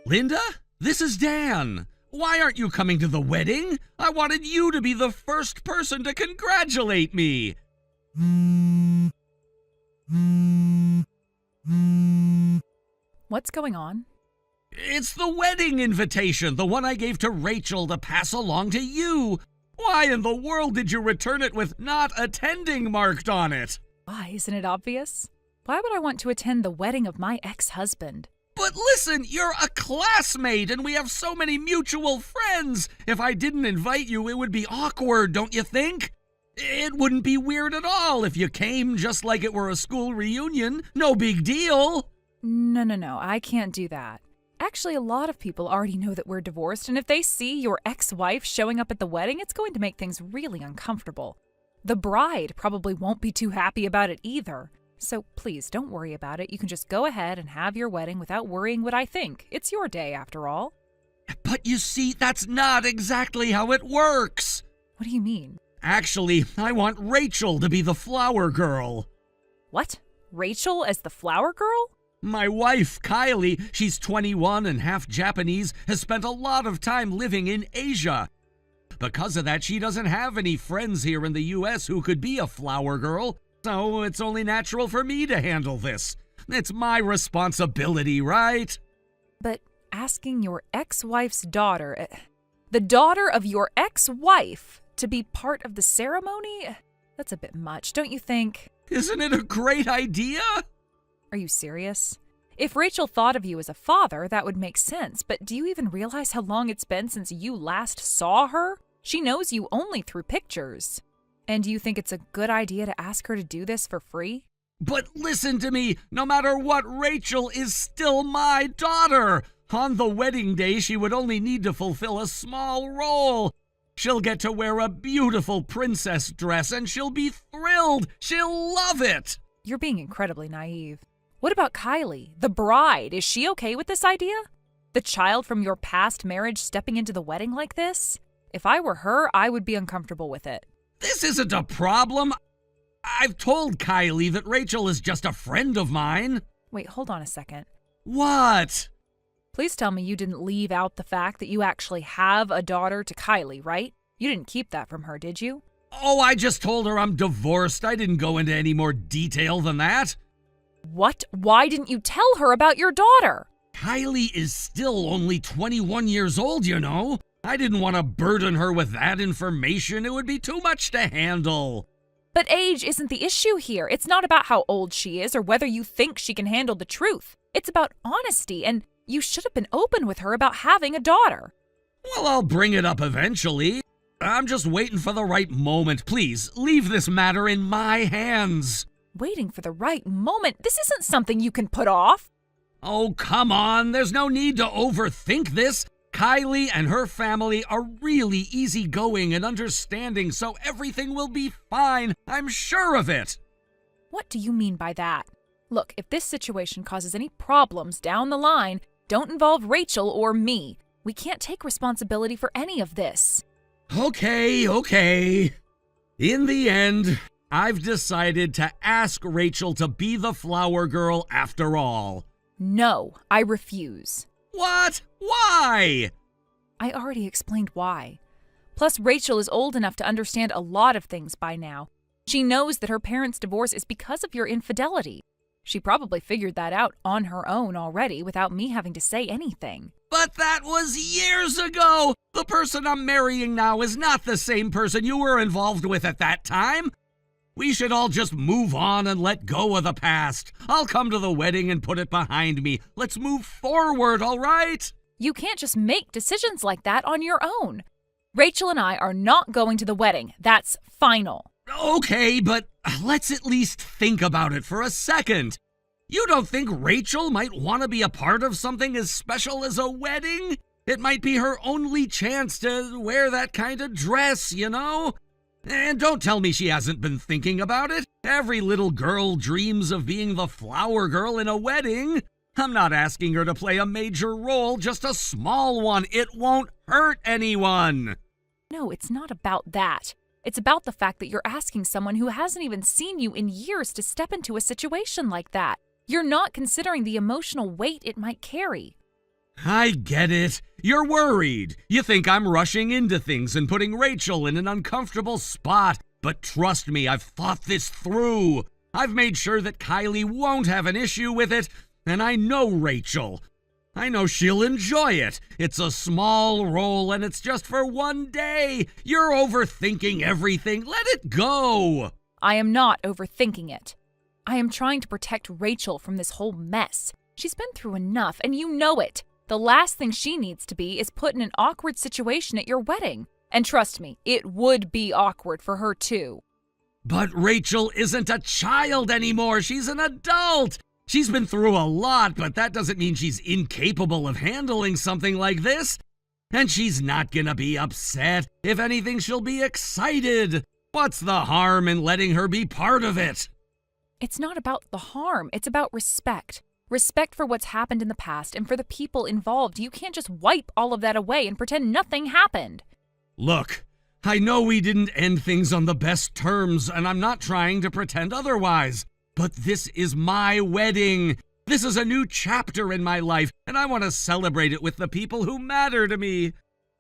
Linda, this is Dan. Why aren't you coming to the wedding? I wanted you to be the first person to congratulate me. What's going on? It's the wedding invitation, the one I gave to Rachel to pass along to you. Why in the world did you return it with not attending marked on it? Why, isn't it obvious? Why would I want to attend the wedding of my ex-husband? But listen, you're a classmate and we have so many mutual friends. If I didn't invite you, it would be awkward, don't you think? It wouldn't be weird at all if you came just like it were a school reunion. No big deal. No, I can't do that. Actually, a lot of people already know that we're divorced, and if they see your ex-wife showing up at the wedding, it's going to make things really uncomfortable. The bride probably won't be too happy about it either. So please, don't worry about it. You can just go ahead and have your wedding without worrying what I think. It's your day, after all. But you see, that's not exactly how it works. What do you mean? Actually, I want Rachel to be the flower girl. What? Rachel as the flower girl? My wife, Kylie, she's 21 and half Japanese, has spent a lot of time living in Asia. Because of that, she doesn't have any friends here in the U.S. who could be a flower girl, so it's only natural for me to handle this. It's my responsibility, right? But asking your ex-wife's daughter, the daughter of your ex-wife, to be part of the ceremony? That's a bit much, don't you think? Isn't it a great idea? Are you serious? If Rachel thought of you as a father, that would make sense, but do you even realize how long it's been since you last saw her? She knows you only through pictures. And do you think it's a good idea to ask her to do this for free? But listen to me, no matter what, Rachel is still my daughter. On the wedding day, she would only need to fulfill a small role. She'll get to wear a beautiful princess dress and she'll be thrilled. She'll love it. You're being incredibly naive. What about Kylie, the bride? Is she okay with this idea? The child from your past marriage stepping into the wedding like this? If I were her, I would be uncomfortable with it. This isn't a problem. I've told Kylie that Rachel is just a friend of mine. Wait, hold on a second. What? Please tell me you didn't leave out the fact that you actually have a daughter to Kylie, right? You didn't keep that from her, did you? Oh, I just told her I'm divorced. I didn't go into any more detail than that. What? Why didn't you tell her about your daughter? Kylie is still only 21 years old, you know. I didn't want to burden her with that information. It would be too much to handle. But age isn't the issue here. It's not about how old she is or whether you think she can handle the truth. It's about honesty, and you should have been open with her about having a daughter. Well, I'll bring it up eventually. I'm just waiting for the right moment. Please, leave this matter in my hands. Waiting for the right moment? This isn't something you can put off. Oh, come on. There's no need to overthink this. Kylie and her family are really easygoing and understanding, so everything will be fine. I'm sure of it. What do you mean by that? Look, if this situation causes any problems down the line, don't involve Rachel or me. We can't take responsibility for any of this. Okay. In the end, I've decided to ask Rachel to be the flower girl after all. No, I refuse. What? Why? I already explained why. Plus, Rachel is old enough to understand a lot of things by now. She knows that her parents' divorce is because of your infidelity. She probably figured that out on her own already without me having to say anything. But that was years ago! The person I'm marrying now is not the same person you were involved with at that time. We should all just move on and let go of the past. I'll come to the wedding and put it behind me. Let's move forward, all right? You can't just make decisions like that on your own. Rachel and I are not going to the wedding. That's final. Okay, but let's at least think about it for a second. You don't think Rachel might want to be a part of something as special as a wedding? It might be her only chance to wear that kind of dress, you know? And don't tell me she hasn't been thinking about it. Every little girl dreams of being the flower girl in a wedding. I'm not asking her to play a major role, just a small one. It won't hurt anyone. No, it's not about that. It's about the fact that you're asking someone who hasn't even seen you in years to step into a situation like that. You're not considering the emotional weight it might carry. I get it. You're worried. You think I'm rushing into things and putting Rachel in an uncomfortable spot. But trust me, I've thought this through. I've made sure that Kylie won't have an issue with it, and I know Rachel. I know she'll enjoy it. It's a small role and it's just for one day. You're overthinking everything. Let it go. I am not overthinking it. I am trying to protect Rachel from this whole mess. She's been through enough, and you know it. The last thing she needs to be is put in an awkward situation at your wedding. And trust me, it would be awkward for her too. But Rachel isn't a child anymore. She's an adult. She's been through a lot, but that doesn't mean she's incapable of handling something like this. And she's not gonna be upset. If anything, she'll be excited. What's the harm in letting her be part of it? It's not about the harm. It's about respect. Respect for what's happened in the past and for the people involved. You can't just wipe all of that away and pretend nothing happened. Look, I know we didn't end things on the best terms, and I'm not trying to pretend otherwise. But this is my wedding. This is a new chapter in my life, and I want to celebrate it with the people who matter to me.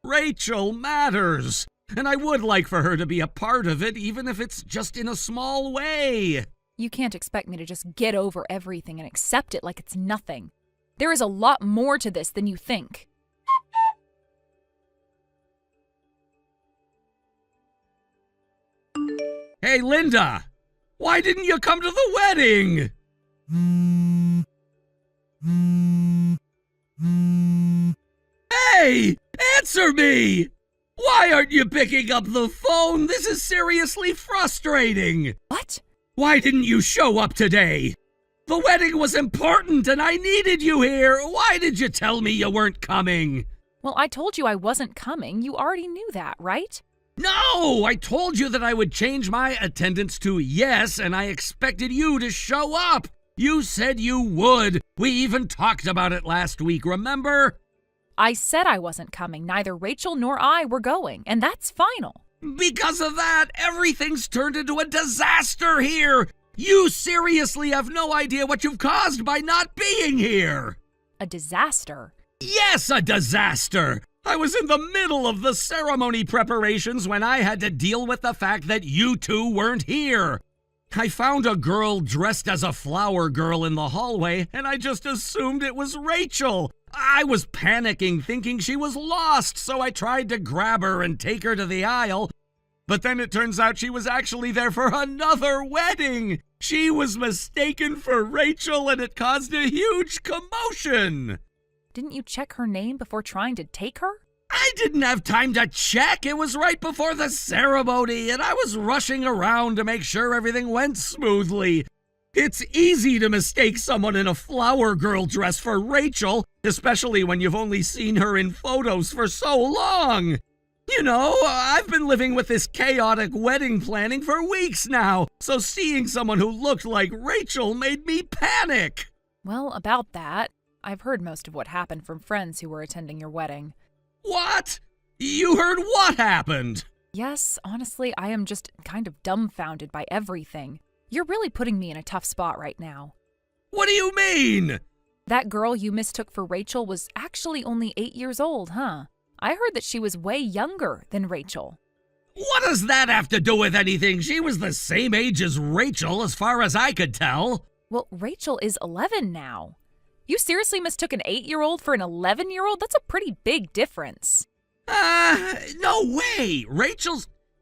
Rachel matters, and I would like for her to be a part of it, even if it's just in a small way. You can't expect me to just get over everything and accept it like it's nothing. There is a lot more to this than you think. Hey, Linda! Why didn't you come to the wedding? Hey! Answer me! Why aren't you picking up the phone? This is seriously frustrating! What? Why didn't you show up today? The wedding was important and I needed you here. Why did you tell me you weren't coming? Well, I told you I wasn't coming. You already knew that, right? No! I told you that I would change my attendance to yes, and I expected you to show up. You said you would. We even talked about it last week, remember? I said I wasn't coming. Neither Rachel nor I were going, and that's final. Because of that, everything's turned into a disaster here. You seriously have no idea what you've caused by not being here. A disaster? Yes, a disaster. I was in the middle of the ceremony preparations when I had to deal with the fact that you two weren't here. I found a girl dressed as a flower girl in the hallway, and I just assumed it was Rachel. I was panicking, thinking she was lost, so I tried to grab her and take her to the aisle. But then it turns out she was actually there for another wedding. She was mistaken for Rachel, and it caused a huge commotion. Didn't you check her name before trying to take her? I didn't have time to check. It was right before the ceremony, and I was rushing around to make sure everything went smoothly. It's easy to mistake someone in a flower girl dress for Rachel, especially when you've only seen her in photos for so long. You know, I've been living with this chaotic wedding planning for weeks now, so seeing someone who looked like Rachel made me panic. Well, about that, I've heard most of what happened from friends who were attending your wedding. What? You heard what happened? Yes, honestly, I am just kind of dumbfounded by everything. You're really putting me in a tough spot right now. What do you mean? That girl you mistook for Rachel was actually only 8 years old, huh? I heard that she was way younger than Rachel. What does that have to do with anything? She was the same age as Rachel, as far as I could tell. Well, Rachel is 11 now. You seriously mistook an 8-year-old for an 11-year-old? That's a pretty big difference. No way.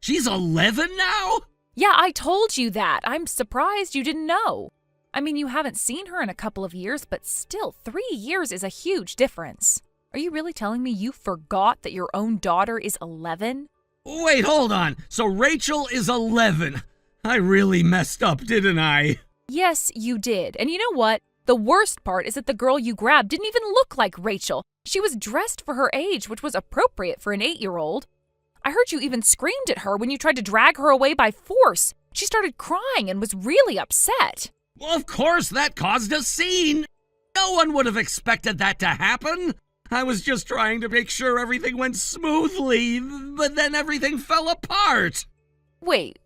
She's 11 now? Yeah, I told you that. I'm surprised you didn't know. I mean, you haven't seen her in a couple of years, but still, 3 years is a huge difference. Are you really telling me you forgot that your own daughter is 11? Wait, hold on. So Rachel is 11. I really messed up, didn't I? Yes, you did. And you know what? The worst part is that the girl you grabbed didn't even look like Rachel. She was dressed for her age, which was appropriate for an 8-year-old. I heard you even screamed at her when you tried to drag her away by force. She started crying and was really upset. Well, of course, that caused a scene. No one would have expected that to happen. I was just trying to make sure everything went smoothly, but then everything fell apart. Wait.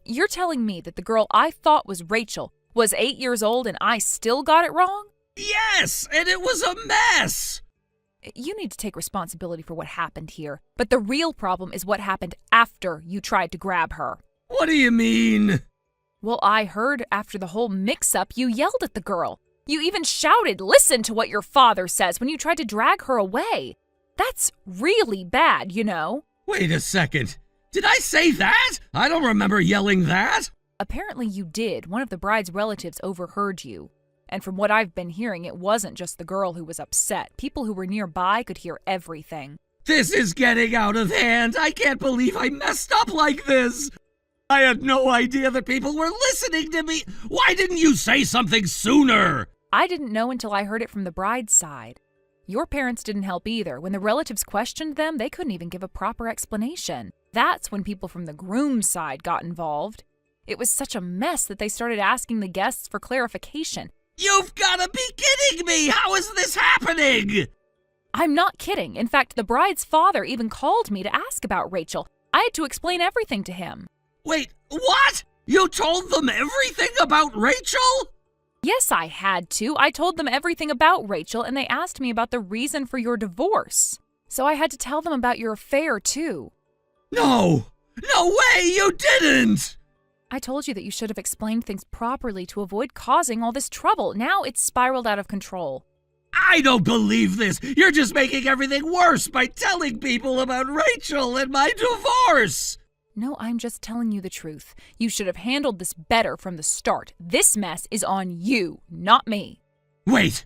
You're telling me that the girl I thought was Rachel was 8 years old and I still got it wrong? Yes, and it was a mess. You need to take responsibility for what happened here. But the real problem is what happened after you tried to grab her. What do you mean? Well, I heard after the whole mix-up, you yelled at the girl. You even shouted, "Listen to what your father says," when you tried to drag her away. That's really bad, you know. Wait a second. Did I say that? I don't remember yelling that. Apparently you did. One of the bride's relatives overheard you. And from what I've been hearing, it wasn't just the girl who was upset. People who were nearby could hear everything. This is getting out of hand. I can't believe I messed up like this. I had no idea that people were listening to me. Why didn't you say something sooner? I didn't know until I heard it from the bride's side. Your parents didn't help either. When the relatives questioned them, they couldn't even give a proper explanation. That's when people from the groom's side got involved. It was such a mess that they started asking the guests for clarification. You've got to be kidding me! How is this happening? I'm not kidding. In fact, the bride's father even called me to ask about Rachel. I had to explain everything to him. Wait, what? You told them everything about Rachel? Yes, I had to. I told them everything about Rachel, and they asked me about the reason for your divorce. So I had to tell them about your affair, too. No way, you didn't! I told you that you should have explained things properly to avoid causing all this trouble. Now it's spiraled out of control. I don't believe this. You're just making everything worse by telling people about Rachel and my divorce. No, I'm just telling you the truth. You should have handled this better from the start. This mess is on you, not me. Wait,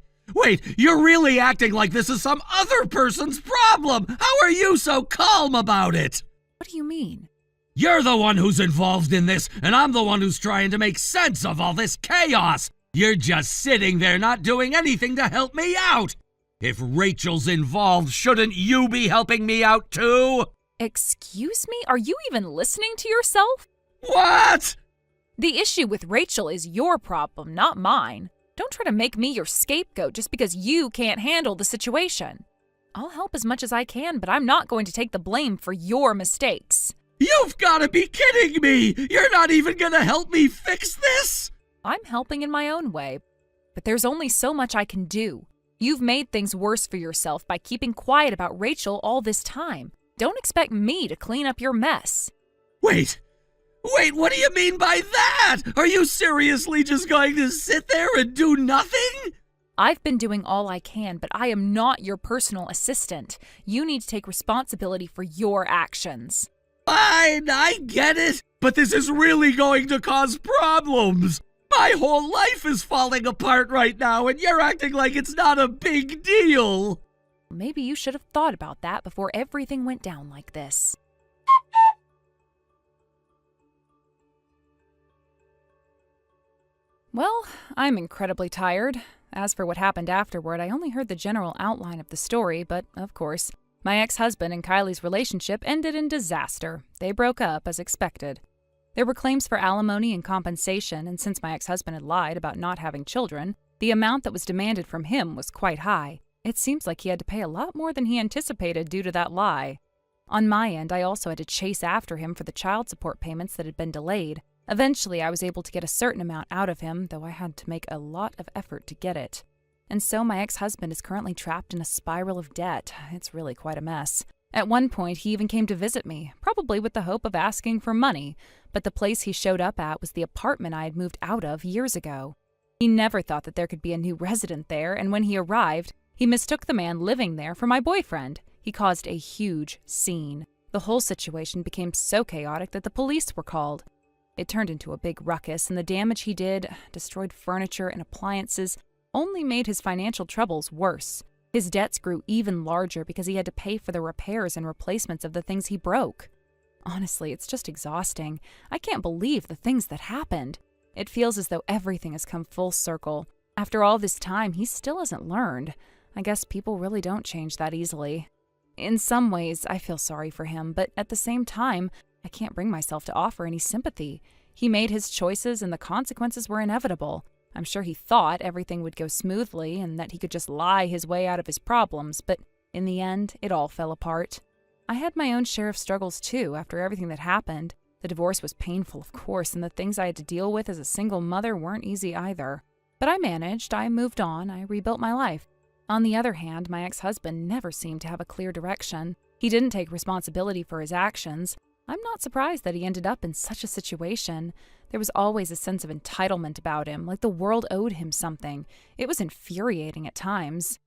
you're really acting like this is some other person's problem. How are you so calm about it? What do you mean? You're the one who's involved in this, and I'm the one who's trying to make sense of all this chaos. You're just sitting there not doing anything to help me out. If Rachel's involved, shouldn't you be helping me out too? Excuse me? Are you even listening to yourself? What? The issue with Rachel is your problem, not mine. Don't try to make me your scapegoat just because you can't handle the situation. I'll help as much as I can, but I'm not going to take the blame for your mistakes. You've got to be kidding me! You're not even going to help me fix this? I'm helping in my own way, but there's only so much I can do. You've made things worse for yourself by keeping quiet about Rachel all this time. Don't expect me to clean up your mess. Wait, what do you mean by that? Are you seriously just going to sit there and do nothing? I've been doing all I can, but I am not your personal assistant. You need to take responsibility for your actions. Fine, I get it, but this is really going to cause problems. My whole life is falling apart right now, and you're acting like it's not a big deal. Maybe you should have thought about that before everything went down like this. Well, I'm incredibly tired. As for what happened afterward, I only heard the general outline of the story, but, of course, my ex-husband and Kylie's relationship ended in disaster. They broke up as expected. There were claims for alimony and compensation, and since my ex-husband had lied about not having children, the amount that was demanded from him was quite high. It seems like he had to pay a lot more than he anticipated due to that lie. On my end, I also had to chase after him for the child support payments that had been delayed. Eventually, I was able to get a certain amount out of him, though I had to make a lot of effort to get it. And so my ex-husband is currently trapped in a spiral of debt. It's really quite a mess. At one point, he even came to visit me, probably with the hope of asking for money, but the place he showed up at was the apartment I had moved out of years ago. He never thought that there could be a new resident there, and when he arrived, he mistook the man living there for my boyfriend. He caused a huge scene. The whole situation became so chaotic that the police were called. It turned into a big ruckus, and the damage he did, destroyed furniture and appliances, only made his financial troubles worse. His debts grew even larger because he had to pay for the repairs and replacements of the things he broke. Honestly, it's just exhausting. I can't believe the things that happened. It feels as though everything has come full circle. After all this time, he still hasn't learned. I guess people really don't change that easily. In some ways, I feel sorry for him, but at the same time, I can't bring myself to offer any sympathy. He made his choices and the consequences were inevitable. I'm sure he thought everything would go smoothly and that he could just lie his way out of his problems, but in the end, it all fell apart. I had my own share of struggles too after everything that happened. The divorce was painful, of course, and the things I had to deal with as a single mother weren't easy either. But I managed, I moved on, I rebuilt my life. On the other hand, my ex-husband never seemed to have a clear direction. He didn't take responsibility for his actions. I'm not surprised that he ended up in such a situation. There was always a sense of entitlement about him, like the world owed him something. It was infuriating at times.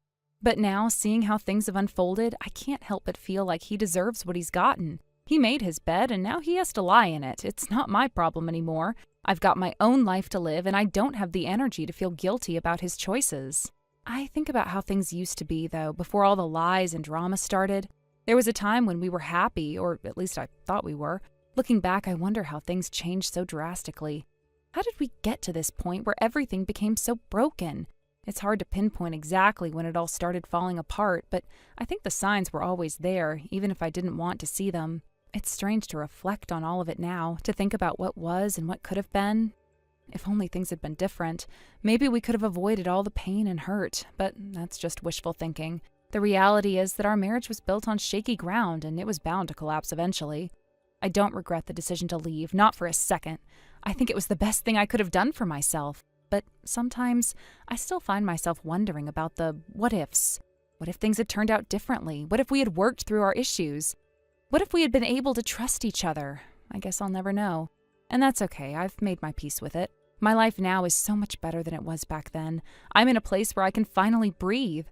But now, seeing how things have unfolded, I can't help but feel like he deserves what he's gotten. He made his bed, and now he has to lie in it. It's not my problem anymore. I've got my own life to live, and I don't have the energy to feel guilty about his choices. I think about how things used to be, though, before all the lies and drama started. There was a time when we were happy, or at least I thought we were. Looking back, I wonder how things changed so drastically. How did we get to this point where everything became so broken? It's hard to pinpoint exactly when it all started falling apart, but I think the signs were always there, even if I didn't want to see them. It's strange to reflect on all of it now, to think about what was and what could have been. If only things had been different, maybe we could have avoided all the pain and hurt, but that's just wishful thinking. The reality is that our marriage was built on shaky ground, and it was bound to collapse eventually. I don't regret the decision to leave, not for a second. I think it was the best thing I could have done for myself. But sometimes I still find myself wondering about the what-ifs. What if things had turned out differently? What if we had worked through our issues? What if we had been able to trust each other? I guess I'll never know. And that's okay, I've made my peace with it. My life now is so much better than it was back then. I'm in a place where I can finally breathe.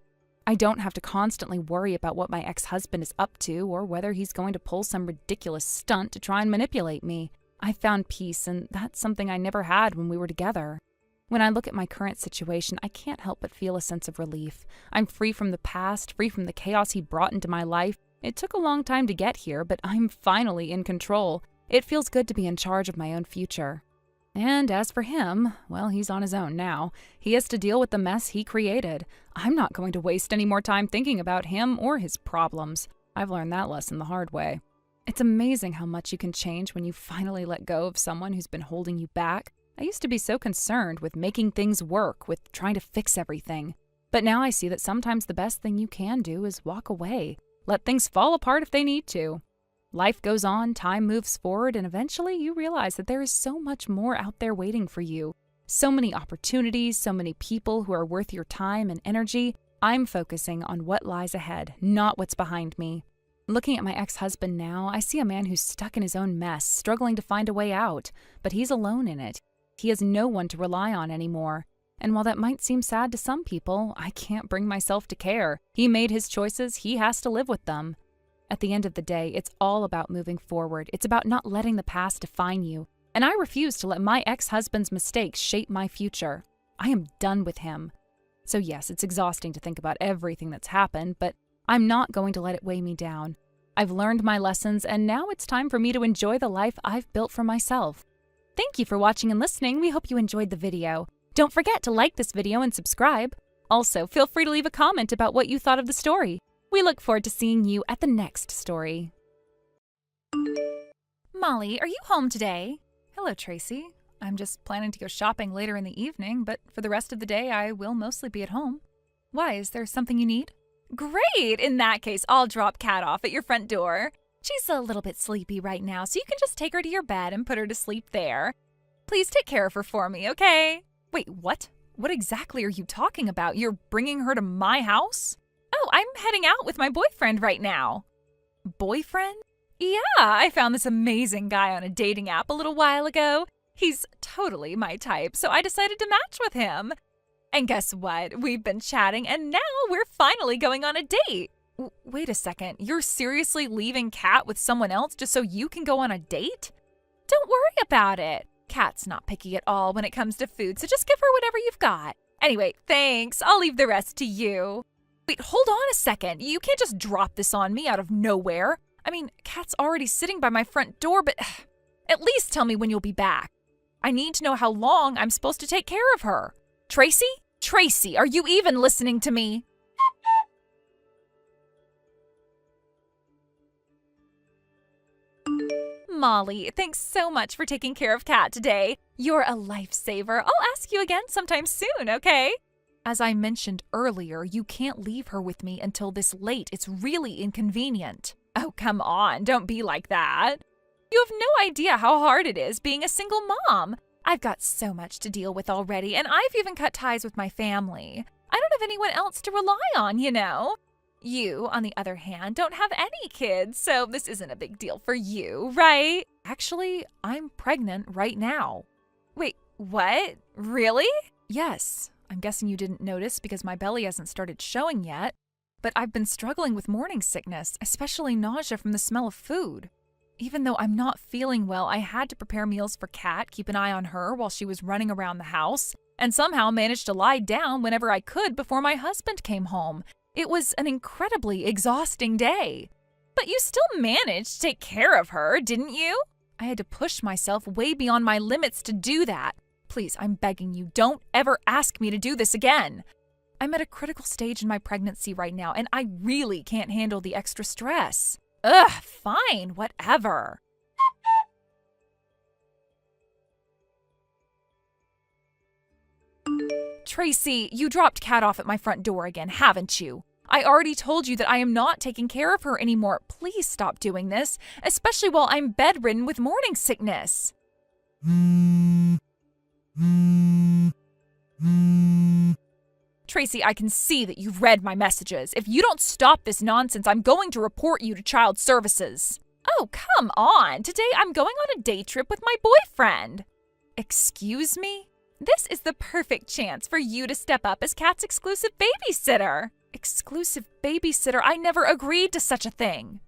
I don't have to constantly worry about what my ex-husband is up to or whether he's going to pull some ridiculous stunt to try and manipulate me. I've found peace, and that's something I never had when we were together. When I look at my current situation, I can't help but feel a sense of relief. I'm free from the past, free from the chaos he brought into my life. It took a long time to get here, but I'm finally in control. It feels good to be in charge of my own future. And as for him, well, he's on his own now. He has to deal with the mess he created. I'm not going to waste any more time thinking about him or his problems. I've learned that lesson the hard way. It's amazing how much you can change when you finally let go of someone who's been holding you back. I used to be so concerned with making things work, with trying to fix everything. But now I see that sometimes the best thing you can do is walk away. Let things fall apart if they need to. Life goes on, time moves forward, and eventually you realize that there is so much more out there waiting for you. So many opportunities, so many people who are worth your time and energy. I'm focusing on what lies ahead, not what's behind me. Looking at my ex-husband now, I see a man who's stuck in his own mess, struggling to find a way out, but he's alone in it. He has no one to rely on anymore. And while that might seem sad to some people, I can't bring myself to care. He made his choices, he has to live with them. At the end of the day, it's all about moving forward. It's about not letting the past define you. And I refuse to let my ex-husband's mistakes shape my future. I am done with him. So yes, it's exhausting to think about everything that's happened, but I'm not going to let it weigh me down. I've learned my lessons, and now it's time for me to enjoy the life I've built for myself. Thank you for watching and listening. We hope you enjoyed the video. Don't forget to like this video and subscribe. Also, feel free to leave a comment about what you thought of the story. We look forward to seeing you at the next story. Molly, are you home today? Hello, Tracy. I'm just planning to go shopping later in the evening, but for the rest of the day, I will mostly be at home. Why, is there something you need? Great! In that case, I'll drop Kat off at your front door. She's a little bit sleepy right now, so you can just take her to your bed and put her to sleep there. Please take care of her for me, okay? Wait, what? What exactly are you talking about? You're bringing her to my house? Oh, I'm heading out with my boyfriend right now. Boyfriend? Yeah, I found this amazing guy on a dating app a little while ago. He's totally my type, so I decided to match with him. And guess what? We've been chatting, and now we're finally going on a date. Wait a second, you're seriously leaving Kat with someone else just so you can go on a date? Don't worry about it. Kat's not picky at all when it comes to food, so just give her whatever you've got. Anyway, thanks. I'll leave the rest to you. Wait, hold on a second. You can't just drop this on me out of nowhere. I mean, Kat's already sitting by my front door, but at least tell me when you'll be back. I need to know how long I'm supposed to take care of her. Tracy? Tracy, are you even listening to me? Molly, thanks so much for taking care of Kat today. You're a lifesaver. I'll ask you again sometime soon, okay? As I mentioned earlier, you can't leave her with me until this late. It's really inconvenient. Oh, come on, don't be like that. You have no idea how hard it is being a single mom. I've got so much to deal with already, and I've even cut ties with my family. I don't have anyone else to rely on, you know. You, on the other hand, don't have any kids, so this isn't a big deal for you, right? Actually, I'm pregnant right now. Wait, what? Really? Yes. I'm guessing you didn't notice because my belly hasn't started showing yet, but I've been struggling with morning sickness, especially nausea from the smell of food. Even though I'm not feeling well, I had to prepare meals for Kat, keep an eye on her while she was running around the house, and somehow managed to lie down whenever I could before my husband came home. It was an incredibly exhausting day. But you still managed to take care of her, didn't you? I had to push myself way beyond my limits to do that. Please, I'm begging you, don't ever ask me to do this again. I'm at a critical stage in my pregnancy right now, and I really can't handle the extra stress. Ugh, fine, whatever. Tracy, you dropped Kat off at my front door again, haven't you? I already told you that I am not taking care of her anymore. Please stop doing this, especially while I'm bedridden with morning sickness. Tracy, I can see that you've read my messages. If you don't stop this nonsense, I'm going to report you to Child Services. Oh, come on. Today I'm going on a day trip with my boyfriend. Excuse me? This is the perfect chance for you to step up as Kat's exclusive babysitter. Exclusive babysitter? I never agreed to such a thing.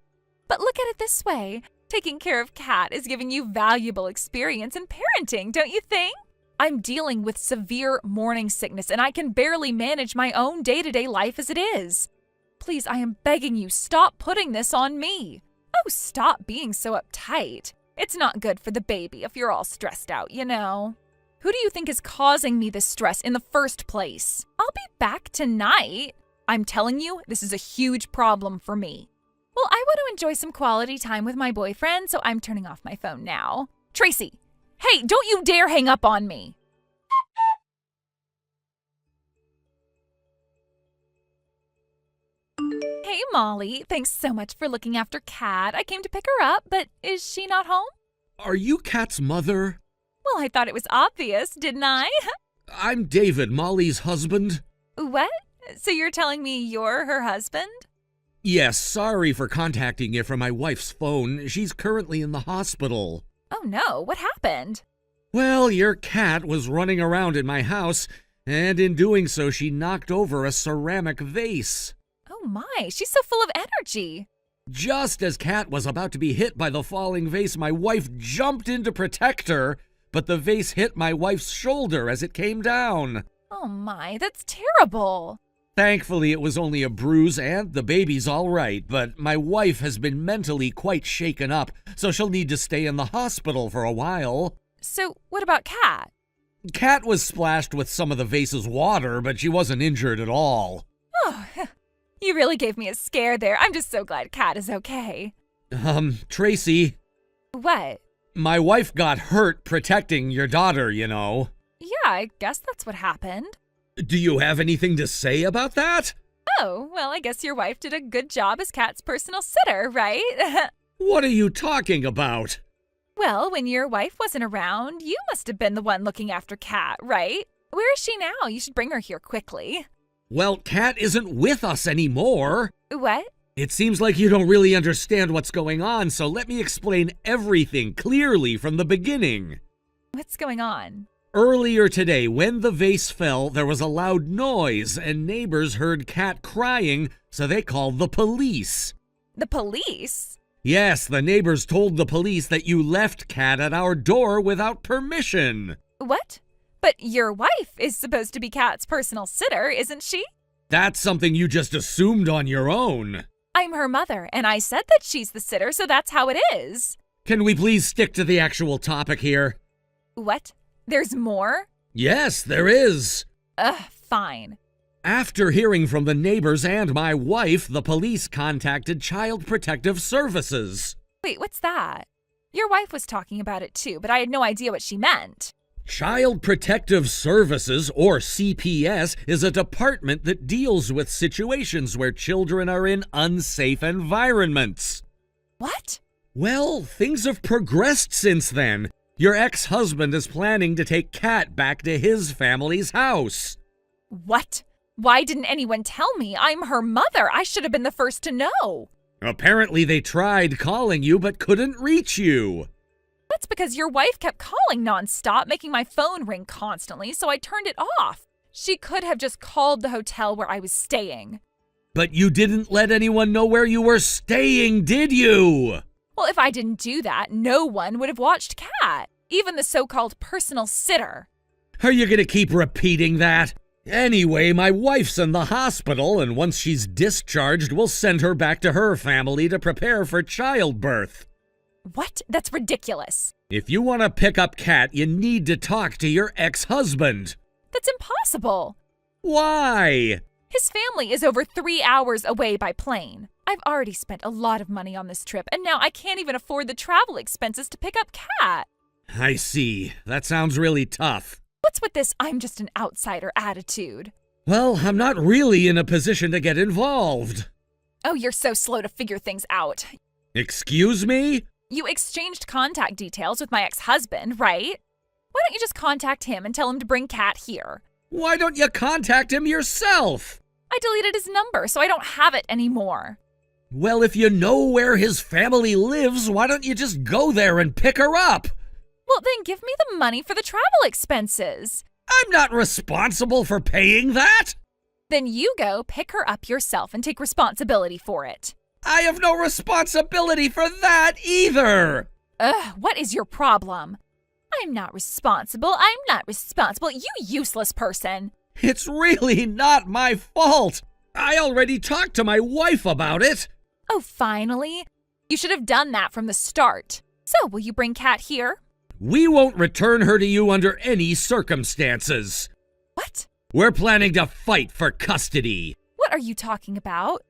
But look at it this way. Taking care of Kat is giving you valuable experience in parenting, don't you think? I'm dealing with severe morning sickness and I can barely manage my own day-to-day life as it is. Please, I am begging you, stop putting this on me. Oh, stop being so uptight. It's not good for the baby if you're all stressed out, you know. Who do you think is causing me this stress in the first place? I'll be back tonight. I'm telling you, this is a huge problem for me. Well, I want to enjoy some quality time with my boyfriend, so I'm turning off my phone now. Tracy! Hey, don't you dare hang up on me! Hey, Molly. Thanks so much for looking after Kat. I came to pick her up, but is she not home? Are you Kat's mother? Well, I thought it was obvious, didn't I? I'm David, Molly's husband. What? So you're telling me you're her husband? Yes, sorry for contacting you from my wife's phone. She's currently in the hospital. Oh no, what happened? Well, your cat was running around in my house, and in doing so, she knocked over a ceramic vase. Oh my, she's so full of energy. Just as Kat was about to be hit by the falling vase, my wife jumped in to protect her, but the vase hit my wife's shoulder as it came down. Oh my, that's terrible. Thankfully, it was only a bruise and the baby's all right, but my wife has been mentally quite shaken up, so she'll need to stay in the hospital for a while. So, what about Kat? Kat was splashed with some of the vase's water, but she wasn't injured at all. Oh, you really gave me a scare there. I'm just so glad Kat is okay. Tracy. What? My wife got hurt protecting your daughter, you know. Yeah, I guess that's what happened. Do you have anything to say about that? Oh, well, I guess your wife did a good job as Kat's personal sitter, right? What are you talking about? Well, when your wife wasn't around, you must have been the one looking after Kat, right? Where is she now? You should bring her here quickly. Well, Kat isn't with us anymore. What? It seems like you don't really understand what's going on, so let me explain everything clearly from the beginning. What's going on? Earlier today, when the vase fell, there was a loud noise, and neighbors heard Kat crying, so they called the police. The police? Yes, the neighbors told the police that you left Kat at our door without permission. What? But your wife is supposed to be Kat's personal sitter, isn't she? That's something you just assumed on your own. I'm her mother, and I said that she's the sitter, so that's how it is. Can we please stick to the actual topic here? What? There's more? Yes, there is. Fine. After hearing from the neighbors and my wife, the police contacted Child Protective Services. Wait, what's that? Your wife was talking about it too, but I had no idea what she meant. Child Protective Services, or CPS, is a department that deals with situations where children are in unsafe environments. What? Well, things have progressed since then. Your ex-husband is planning to take Kat back to his family's house. What? Why didn't anyone tell me? I'm her mother. I should have been the first to know. Apparently they tried calling you but couldn't reach you. That's because your wife kept calling nonstop, making my phone ring constantly, so I turned it off. She could have just called the hotel where I was staying. But you didn't let anyone know where you were staying, did you? Well, if I didn't do that, no one would have watched Kat, even the so-called personal sitter. Are you gonna keep repeating that? Anyway, my wife's in the hospital, and once she's discharged, we'll send her back to her family to prepare for childbirth. What? That's ridiculous. If you want to pick up Kat, you need to talk to your ex-husband. That's impossible. Why? His family is over 3 hours away by plane. I've already spent a lot of money on this trip, and now I can't even afford the travel expenses to pick up Kat. I see. That sounds really tough. What's with this I'm just an outsider attitude? Well, I'm not really in a position to get involved. Oh, you're so slow to figure things out. Excuse me? You exchanged contact details with my ex-husband, right? Why don't you just contact him and tell him to bring Kat here? Why don't you contact him yourself? I deleted his number, so I don't have it anymore. Well, if you know where his family lives, why don't you just go there and pick her up? Well, then give me the money for the travel expenses. I'm not responsible for paying that. Then you go pick her up yourself and take responsibility for it. I have no responsibility for that either. Ugh, what is your problem? I'm not responsible. I'm not responsible. You useless person. It's really not my fault. I already talked to my wife about it. Oh, finally? You should have done that from the start. So, will you bring Kat here? We won't return her to you under any circumstances. What? We're planning to fight for custody. What are you talking about?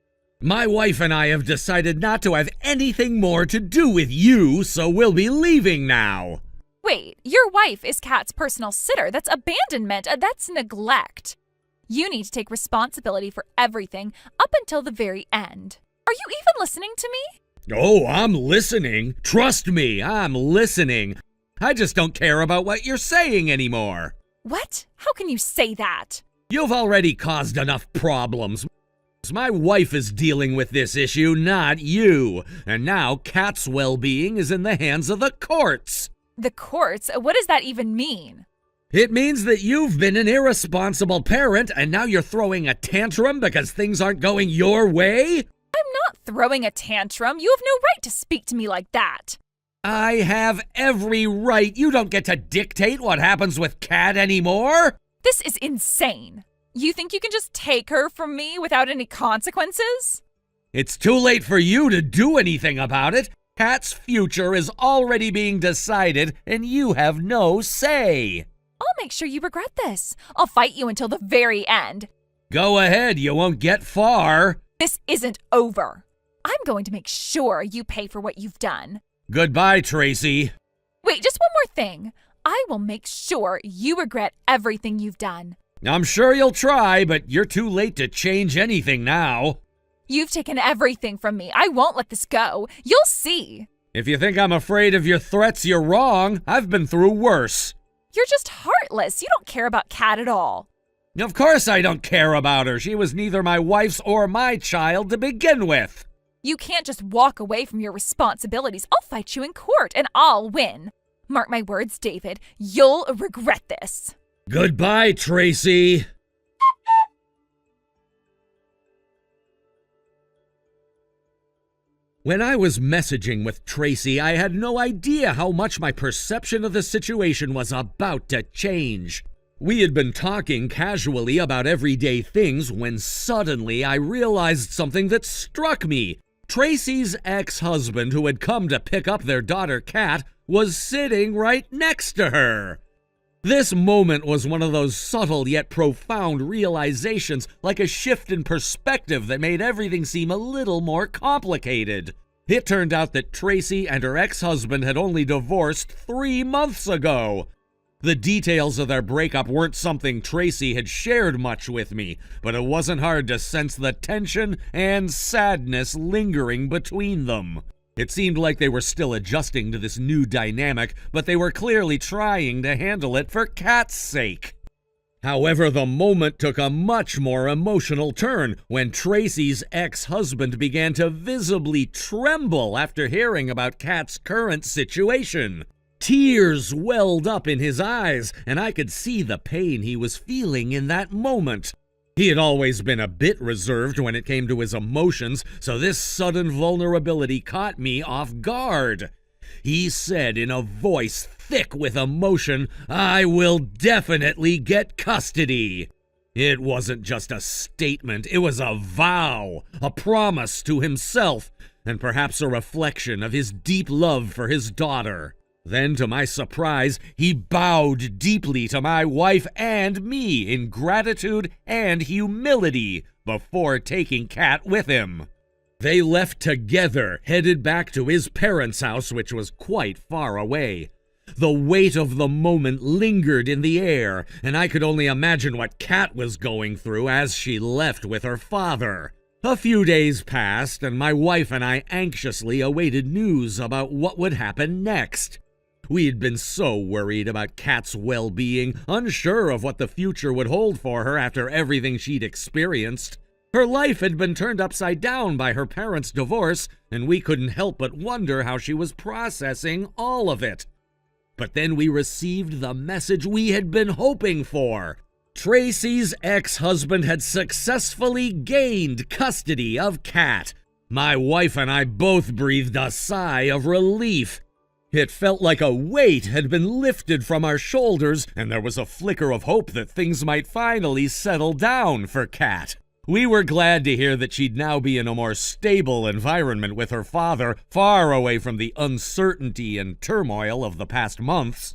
My wife and I have decided not to have anything more to do with you, so we'll be leaving now. Wait, your wife is Kat's personal sitter. That's abandonment. That's neglect. You need to take responsibility for everything up until the very end. Are you even listening to me? Oh, I'm listening. Trust me, I'm listening. I just don't care about what you're saying anymore. What? How can you say that? You've already caused enough problems. My wife is dealing with this issue, not you. And now Kat's well-being is in the hands of the courts. The courts? What does that even mean? It means that you've been an irresponsible parent and now you're throwing a tantrum because things aren't going your way? I'm not throwing a tantrum. You have no right to speak to me like that. I have every right. You don't get to dictate what happens with Kat anymore. This is insane. You think you can just take her from me without any consequences? It's too late for you to do anything about it. Kat's future is already being decided, and you have no say. I'll make sure you regret this. I'll fight you until the very end. Go ahead, you won't get far. This isn't over. I'm going to make sure you pay for what you've done. Goodbye, Tracy. Wait, just one more thing. I will make sure you regret everything you've done. I'm sure you'll try, but you're too late to change anything now. You've taken everything from me. I won't let this go. You'll see. If you think I'm afraid of your threats, you're wrong. I've been through worse. You're just heartless. You don't care about Kat at all. Of course I don't care about her. She was neither my wife's or my child to begin with. You can't just walk away from your responsibilities. I'll fight you in court, and I'll win. Mark my words, David. You'll regret this. Goodbye, Tracy. When I was messaging with Tracy, I had no idea how much my perception of the situation was about to change. We had been talking casually about everyday things when suddenly I realized something that struck me. Tracy's ex-husband, who had come to pick up their daughter Kat, was sitting right next to her. This moment was one of those subtle yet profound realizations, like a shift in perspective that made everything seem a little more complicated. It turned out that Tracy and her ex-husband had only divorced 3 months ago. The details of their breakup weren't something Tracy had shared much with me, but it wasn't hard to sense the tension and sadness lingering between them. It seemed like they were still adjusting to this new dynamic, but they were clearly trying to handle it for Kat's sake. However, the moment took a much more emotional turn when Tracy's ex-husband began to visibly tremble after hearing about Kat's current situation. Tears welled up in his eyes, and I could see the pain he was feeling in that moment. He had always been a bit reserved when it came to his emotions, so this sudden vulnerability caught me off guard. He said in a voice thick with emotion, "I will definitely get custody." It wasn't just a statement, it was a vow, a promise to himself, and perhaps a reflection of his deep love for his daughter. Then, to my surprise, he bowed deeply to my wife and me in gratitude and humility before taking Kat with him. They left together, headed back to his parents' house, which was quite far away. The weight of the moment lingered in the air, and I could only imagine what Kat was going through as she left with her father. A few days passed, and my wife and I anxiously awaited news about what would happen next. We had been so worried about Kat's well-being, unsure of what the future would hold for her after everything she'd experienced. Her life had been turned upside down by her parents' divorce, and we couldn't help but wonder how she was processing all of it. But then we received the message we had been hoping for. Tracy's ex-husband had successfully gained custody of Kat. My wife and I both breathed a sigh of relief. It felt like a weight had been lifted from our shoulders, and there was a flicker of hope that things might finally settle down for Kat. We were glad to hear that she'd now be in a more stable environment with her father, far away from the uncertainty and turmoil of the past months.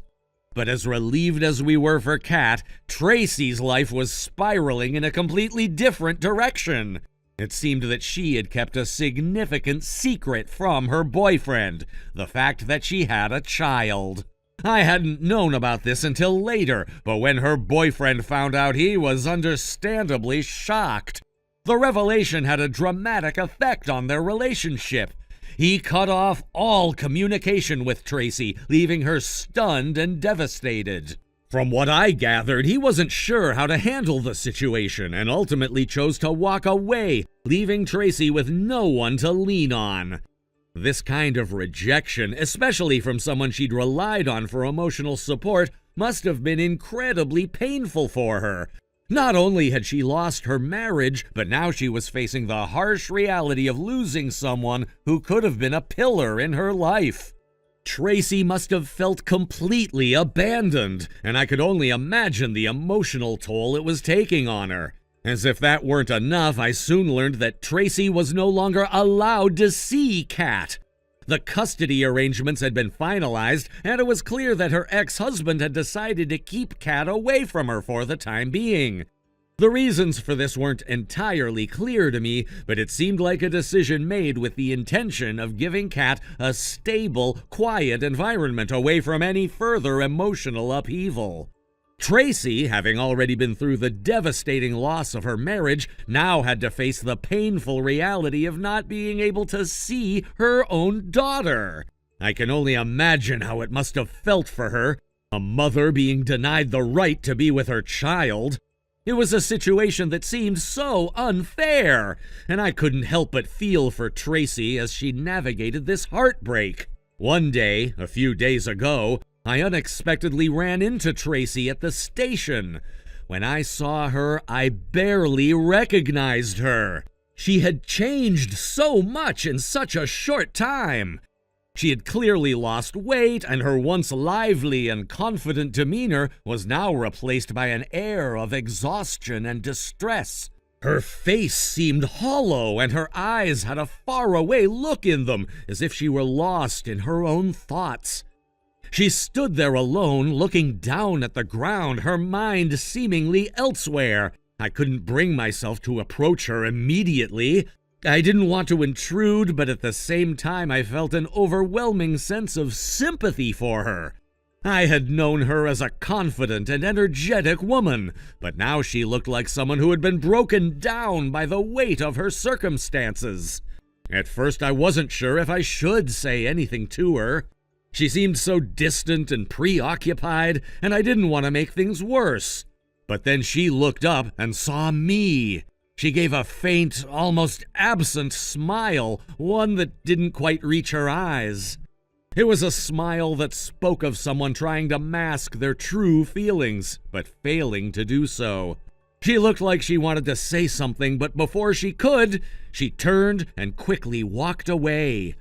But as relieved as we were for Kat, Tracy's life was spiraling in a completely different direction. It seemed that she had kept a significant secret from her boyfriend, the fact that she had a child. I hadn't known about this until later, but when her boyfriend found out, he was understandably shocked. The revelation had a dramatic effect on their relationship. He cut off all communication with Tracy, leaving her stunned and devastated. From what I gathered, he wasn't sure how to handle the situation and ultimately chose to walk away, leaving Tracy with no one to lean on. This kind of rejection, especially from someone she'd relied on for emotional support, must have been incredibly painful for her. Not only had she lost her marriage, but now she was facing the harsh reality of losing someone who could have been a pillar in her life. Tracy must have felt completely abandoned, and I could only imagine the emotional toll it was taking on her. As if that weren't enough, I soon learned that Tracy was no longer allowed to see Kat. The custody arrangements had been finalized, and it was clear that her ex-husband had decided to keep Kat away from her for the time being. The reasons for this weren't entirely clear to me, but it seemed like a decision made with the intention of giving Kat a stable, quiet environment away from any further emotional upheaval. Tracy, having already been through the devastating loss of her marriage, now had to face the painful reality of not being able to see her own daughter. I can only imagine how it must have felt for her, a mother being denied the right to be with her child. It was a situation that seemed so unfair, and I couldn't help but feel for Tracy as she navigated this heartbreak. One day, a few days ago, I unexpectedly ran into Tracy at the station. When I saw her, I barely recognized her. She had changed so much in such a short time. She had clearly lost weight, and her once lively and confident demeanor was now replaced by an air of exhaustion and distress. Her face seemed hollow, and her eyes had a faraway look in them, as if she were lost in her own thoughts. She stood there alone, looking down at the ground, her mind seemingly elsewhere. I couldn't bring myself to approach her immediately. I didn't want to intrude, but at the same time I felt an overwhelming sense of sympathy for her. I had known her as a confident and energetic woman, but now she looked like someone who had been broken down by the weight of her circumstances. At first I wasn't sure if I should say anything to her. She seemed so distant and preoccupied, and I didn't want to make things worse. But then she looked up and saw me. She gave a faint, almost absent smile, one that didn't quite reach her eyes. It was a smile that spoke of someone trying to mask their true feelings, but failing to do so. She looked like she wanted to say something, but before she could, she turned and quickly walked away.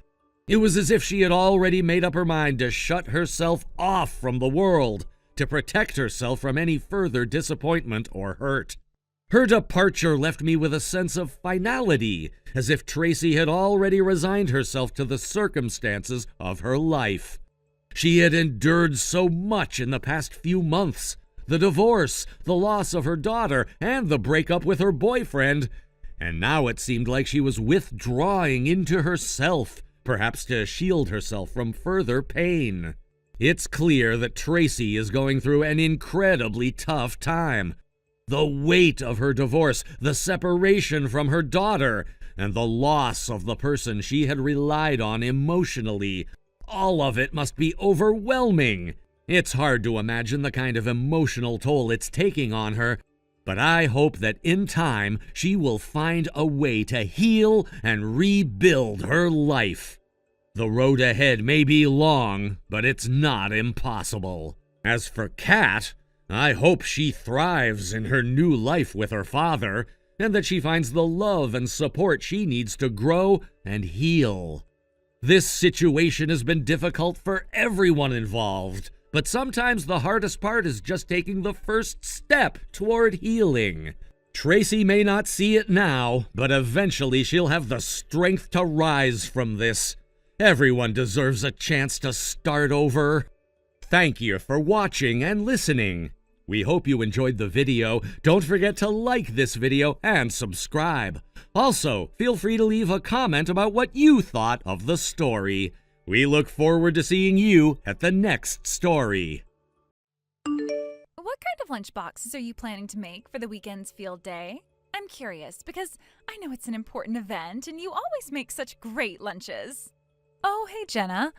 It was as if she had already made up her mind to shut herself off from the world, to protect herself from any further disappointment or hurt. Her departure left me with a sense of finality, as if Tracy had already resigned herself to the circumstances of her life. She had endured so much in the past few months: the divorce, the loss of her daughter, and the breakup with her boyfriend, and now it seemed like she was withdrawing into herself, perhaps to shield herself from further pain. It's clear that Tracy is going through an incredibly tough time. The weight of her divorce, the separation from her daughter, and the loss of the person she had relied on emotionally, all of it must be overwhelming. It's hard to imagine the kind of emotional toll it's taking on her, but I hope that in time she will find a way to heal and rebuild her life. The road ahead may be long, but it's not impossible. As for Kat, I hope she thrives in her new life with her father, and that she finds the love and support she needs to grow and heal. This situation has been difficult for everyone involved, but sometimes the hardest part is just taking the first step toward healing. Tracy may not see it now, but eventually she'll have the strength to rise from this. Everyone deserves a chance to start over. Thank you for watching and listening. We hope you enjoyed the video. Don't forget to like this video and subscribe. Also, feel free to leave a comment about what you thought of the story. We look forward to seeing you at the next story. What kind of lunch boxes are you planning to make for the weekend's field day? I'm curious because I know it's an important event and you always make such great lunches. Oh, hey, Jenna.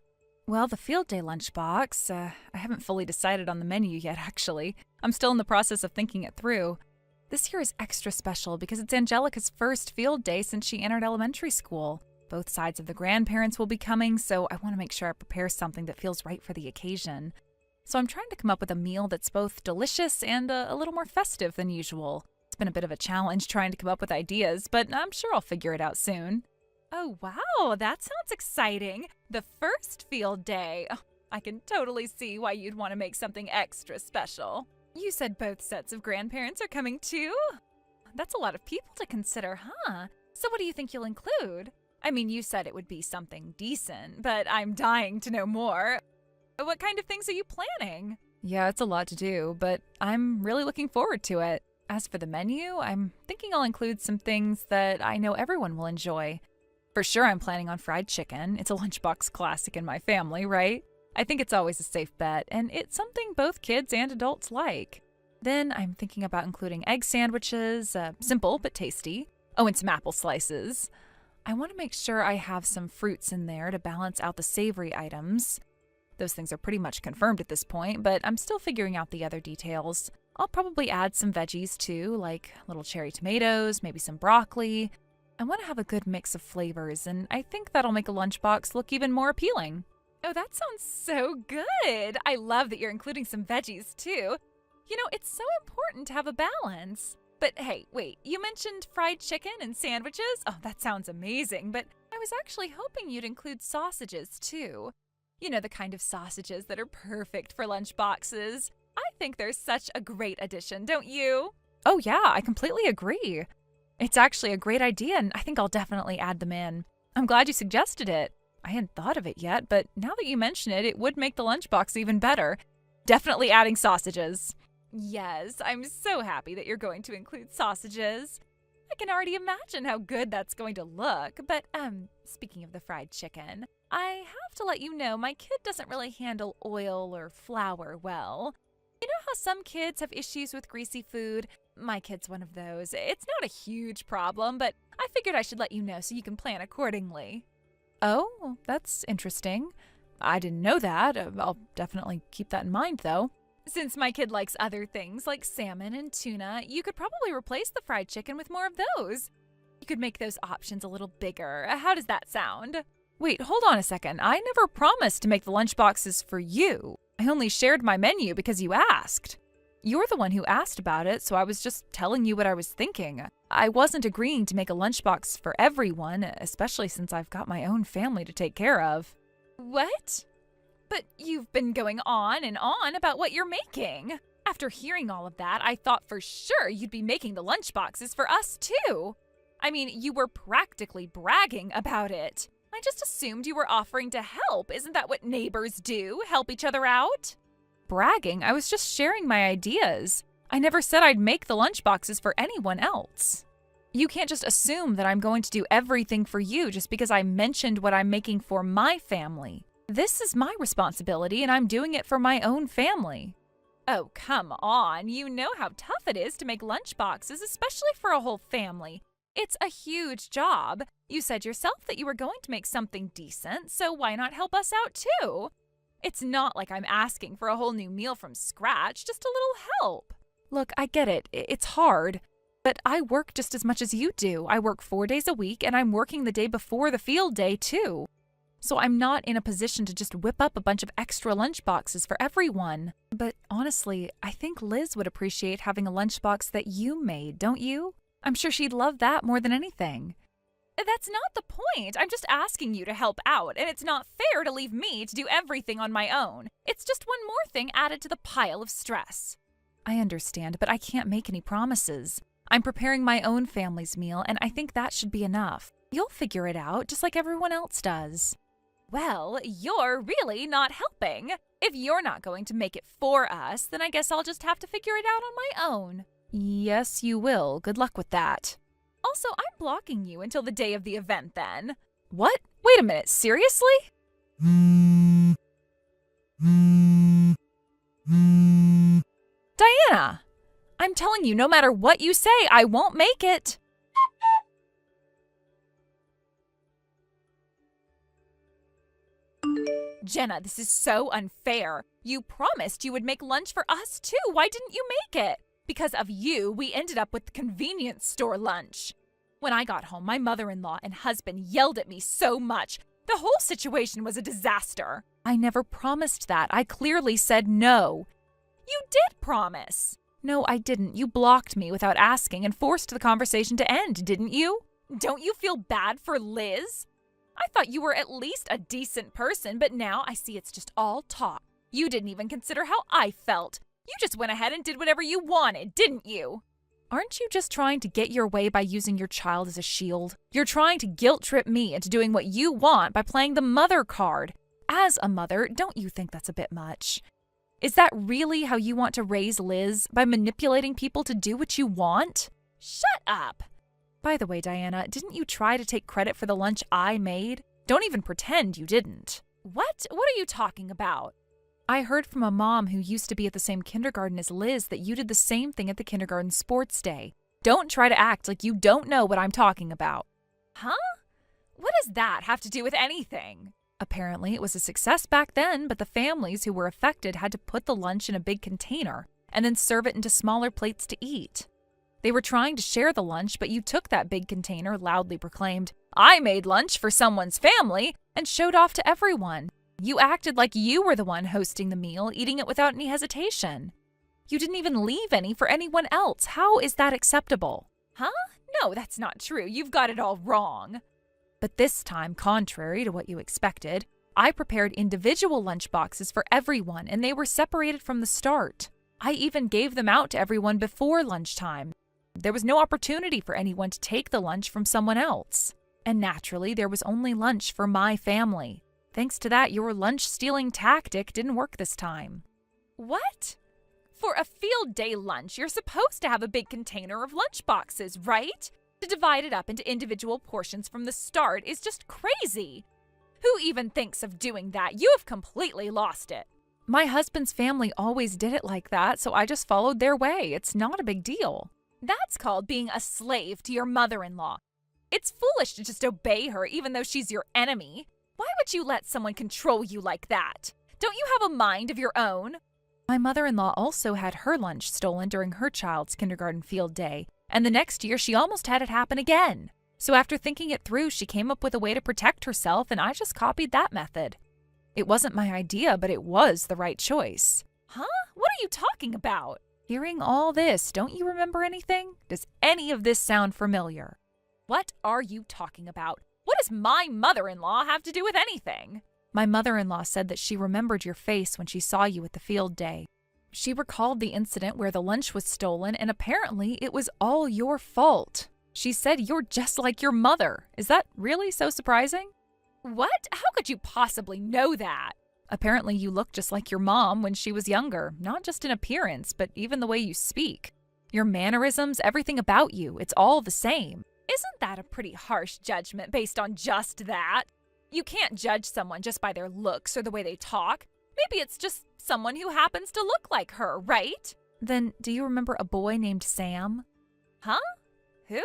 Well, the field day lunchbox, I haven't fully decided on the menu yet, actually. I'm still in the process of thinking it through. This year is extra special because it's Angelica's first field day since she entered elementary school. Both sides of the grandparents will be coming, so I want to make sure I prepare something that feels right for the occasion. So I'm trying to come up with a meal that's both delicious and a little more festive than usual. It's been a bit of a challenge trying to come up with ideas, but I'm sure I'll figure it out soon. Oh, wow, that sounds exciting. The first field day. Oh, I can totally see why you'd want to make something extra special. You said both sets of grandparents are coming too? That's a lot of people to consider, huh? So what do you think you'll include? I mean, you said it would be something decent, but I'm dying to know more. What kind of things are you planning? Yeah, it's a lot to do, but I'm really looking forward to it. As for the menu, I'm thinking I'll include some things that I know everyone will enjoy. For sure, I'm planning on fried chicken. It's a lunchbox classic in my family, right? I think it's always a safe bet, and it's something both kids and adults like. Then I'm thinking about including egg sandwiches, simple but tasty. Oh, and some apple slices. I want to make sure I have some fruits in there to balance out the savory items. Those things are pretty much confirmed at this point, but I'm still figuring out the other details. I'll probably add some veggies too, like little cherry tomatoes, maybe some broccoli. I want to have a good mix of flavors, and I think that'll make a lunchbox look even more appealing. Oh, that sounds so good! I love that you're including some veggies, too. You know, it's so important to have a balance. But hey, wait, you mentioned fried chicken and sandwiches? Oh, that sounds amazing, but I was actually hoping you'd include sausages, too. You know, the kind of sausages that are perfect for lunchboxes. I think they're such a great addition, don't you? Oh, yeah, I completely agree. It's actually a great idea, and I think I'll definitely add them in. I'm glad you suggested it. I hadn't thought of it yet, but now that you mention it, it would make the lunchbox even better. Definitely adding sausages. Yes, I'm so happy that you're going to include sausages. I can already imagine how good that's going to look. But, speaking of the fried chicken, I have to let you know my kid doesn't really handle oil or flour well. You know how some kids have issues with greasy food? My kid's one of those. It's not a huge problem, but I figured I should let you know so you can plan accordingly. Oh, that's interesting. I didn't know that. I'll definitely keep that in mind, though. Since my kid likes other things like salmon and tuna, you could probably replace the fried chicken with more of those. You could make those options a little bigger. How does that sound? Wait, hold on a second. I never promised to make the lunchboxes for you. I only shared my menu because you asked. You're the one who asked about it, so I was just telling you what I was thinking. I wasn't agreeing to make a lunchbox for everyone, especially since I've got my own family to take care of. What? But you've been going on and on about what you're making. After hearing all of that, I thought for sure you'd be making the lunchboxes for us too. I mean, you were practically bragging about it. I just assumed you were offering to help. Isn't that what neighbors do? Help each other out? Bragging? I was just sharing my ideas. I never said I'd make the lunchboxes for anyone else. You can't just assume that I'm going to do everything for you just because I mentioned what I'm making for my family. This is my responsibility, and I'm doing it for my own family. Oh, come on. You know how tough it is to make lunchboxes, especially for a whole family. It's a huge job. You said yourself that you were going to make something decent, so why not help us out too? It's not like I'm asking for a whole new meal from scratch, just a little help. Look, I get it. It's hard. But I work just as much as you do. I work 4 days a week, and I'm working the day before the field day too. So I'm not in a position to just whip up a bunch of extra lunchboxes for everyone. But honestly, I think Liz would appreciate having a lunchbox that you made, don't you? I'm sure she'd love that more than anything. That's not the point. I'm just asking you to help out, and it's not fair to leave me to do everything on my own. It's just one more thing added to the pile of stress. I understand, but I can't make any promises. I'm preparing my own family's meal, and I think that should be enough. You'll figure it out, just like everyone else does. Well, you're really not helping. If you're not going to make it for us, then I guess I'll just have to figure it out on my own. Yes, you will. Good luck with that. Also, I'm blocking you until the day of the event then. What? Wait a minute, seriously? Diana! I'm telling you, no matter what you say, I won't make it. Jenna, this is so unfair. You promised you would make lunch for us too. Why didn't you make it? Because of you, we ended up with the convenience store lunch. When I got home, my mother-in-law and husband yelled at me so much. The whole situation was a disaster. I never promised that. I clearly said no. You did promise. No, I didn't. You blocked me without asking and forced the conversation to end, didn't you? Don't you feel bad for Liz? I thought you were at least a decent person, but now I see it's just all talk. You didn't even consider how I felt. You just went ahead and did whatever you wanted, didn't you? Aren't you just trying to get your way by using your child as a shield? You're trying to guilt-trip me into doing what you want by playing the mother card. As a mother, don't you think that's a bit much? Is that really how you want to raise Liz, by manipulating people to do what you want? Shut up! By the way, Diana, didn't you try to take credit for the lunch I made? Don't even pretend you didn't. What? What are you talking about? I heard from a mom who used to be at the same kindergarten as Liz that you did the same thing at the kindergarten sports day. Don't try to act like you don't know what I'm talking about. Huh? What does that have to do with anything? Apparently, it was a success back then, but the families who were affected had to put the lunch in a big container and then serve it into smaller plates to eat. They were trying to share the lunch, but you took that big container, loudly proclaimed, "I made lunch for someone's family," and showed off to everyone. You acted like you were the one hosting the meal, eating it without any hesitation. You didn't even leave any for anyone else. How is that acceptable? Huh? No, that's not true. You've got it all wrong. But this time, contrary to what you expected, I prepared individual lunch boxes for everyone, and they were separated from the start. I even gave them out to everyone before lunchtime. There was no opportunity for anyone to take the lunch from someone else. And naturally, there was only lunch for my family. Thanks to that, your lunch-stealing tactic didn't work this time. What? For a field day lunch, you're supposed to have a big container of lunch boxes, right? To divide it up into individual portions from the start is just crazy. Who even thinks of doing that? You have completely lost it. My husband's family always did it like that, so I just followed their way. It's not a big deal. That's called being a slave to your mother-in-law. It's foolish to just obey her even though she's your enemy. Why would you let someone control you like that? Don't you have a mind of your own? My mother-in-law also had her lunch stolen during her child's kindergarten field day, and the next year she almost had it happen again. So after thinking it through, she came up with a way to protect herself, and I just copied that method. It wasn't my idea, but it was the right choice. Huh? What are you talking about? Hearing all this, don't you remember anything? Does any of this sound familiar? What are you talking about? What does my mother-in-law have to do with anything? My mother-in-law said that she remembered your face when she saw you at the field day. She recalled the incident where the lunch was stolen, and apparently it was all your fault. She said you're just like your mother. Is that really so surprising? What? How could you possibly know that? Apparently you look just like your mom when she was younger, not just in appearance, but even the way you speak. Your mannerisms, everything about you, it's all the same. Isn't that a pretty harsh judgment based on just that? You can't judge someone just by their looks or the way they talk. Maybe it's just someone who happens to look like her, right? Then do you remember a boy named Sam? Huh? Who?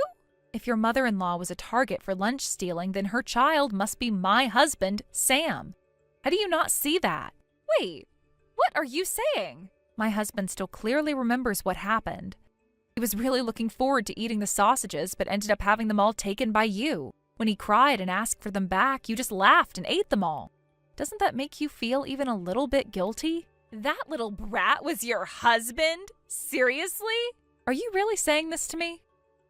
If your mother-in-law was a target for lunch stealing, then her child must be my husband, Sam. How do you not see that? Wait, what are you saying? My husband still clearly remembers what happened. He was really looking forward to eating the sausages, but ended up having them all taken by you. When he cried and asked for them back, you just laughed and ate them all. Doesn't that make you feel even a little bit guilty? That little brat was your husband? Seriously? Are you really saying this to me?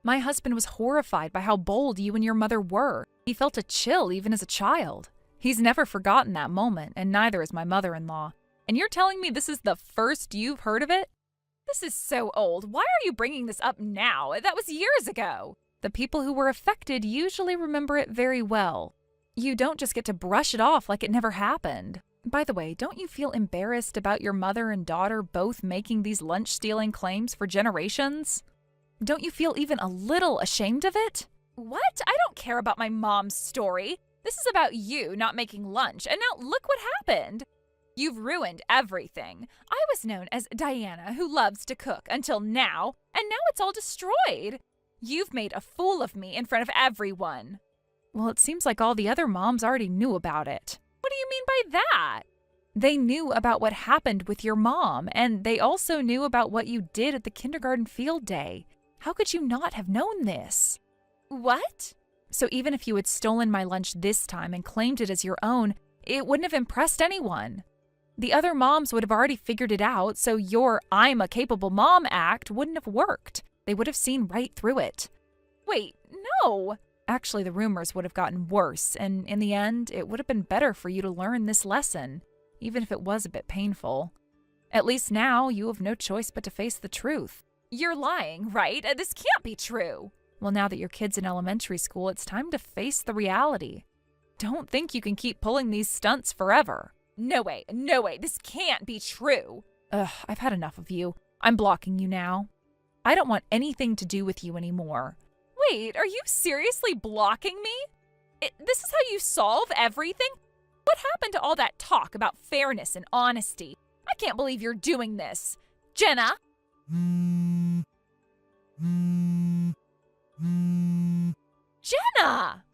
My husband was horrified by how bold you and your mother were. He felt a chill even as a child. He's never forgotten that moment, and neither is my mother-in-law. And you're telling me this is the first you've heard of it? This is so old. Why are you bringing this up now? That was years ago. The people who were affected usually remember it very well. You don't just get to brush it off like it never happened. By the way, don't you feel embarrassed about your mother and daughter both making these lunch-stealing claims for generations? Don't you feel even a little ashamed of it? What? I don't care about my mom's story. This is about you not making lunch, and now look what happened. You've ruined everything. I was known as Diana, who loves to cook, until now, and now it's all destroyed. You've made a fool of me in front of everyone. Well, it seems like all the other moms already knew about it. What do you mean by that? They knew about what happened with your mom, and they also knew about what you did at the kindergarten field day. How could you not have known this? What? So even if you had stolen my lunch this time and claimed it as your own, it wouldn't have impressed anyone. The other moms would have already figured it out, so your "I'm a capable mom" act wouldn't have worked. They would have seen right through it. Wait, no! Actually, the rumors would have gotten worse, and in the end, it would have been better for you to learn this lesson, even if it was a bit painful. At least now, you have no choice but to face the truth. You're lying, right? This can't be true. Well, now that your kid's in elementary school, it's time to face the reality. Don't think you can keep pulling these stunts forever. No way, this can't be true. I've had enough of you. I'm blocking you now. I don't want anything to do with you anymore. Wait, are you seriously blocking me? This is how you solve everything? What happened to all that talk about fairness and honesty? I can't believe you're doing this. Jenna? Jenna!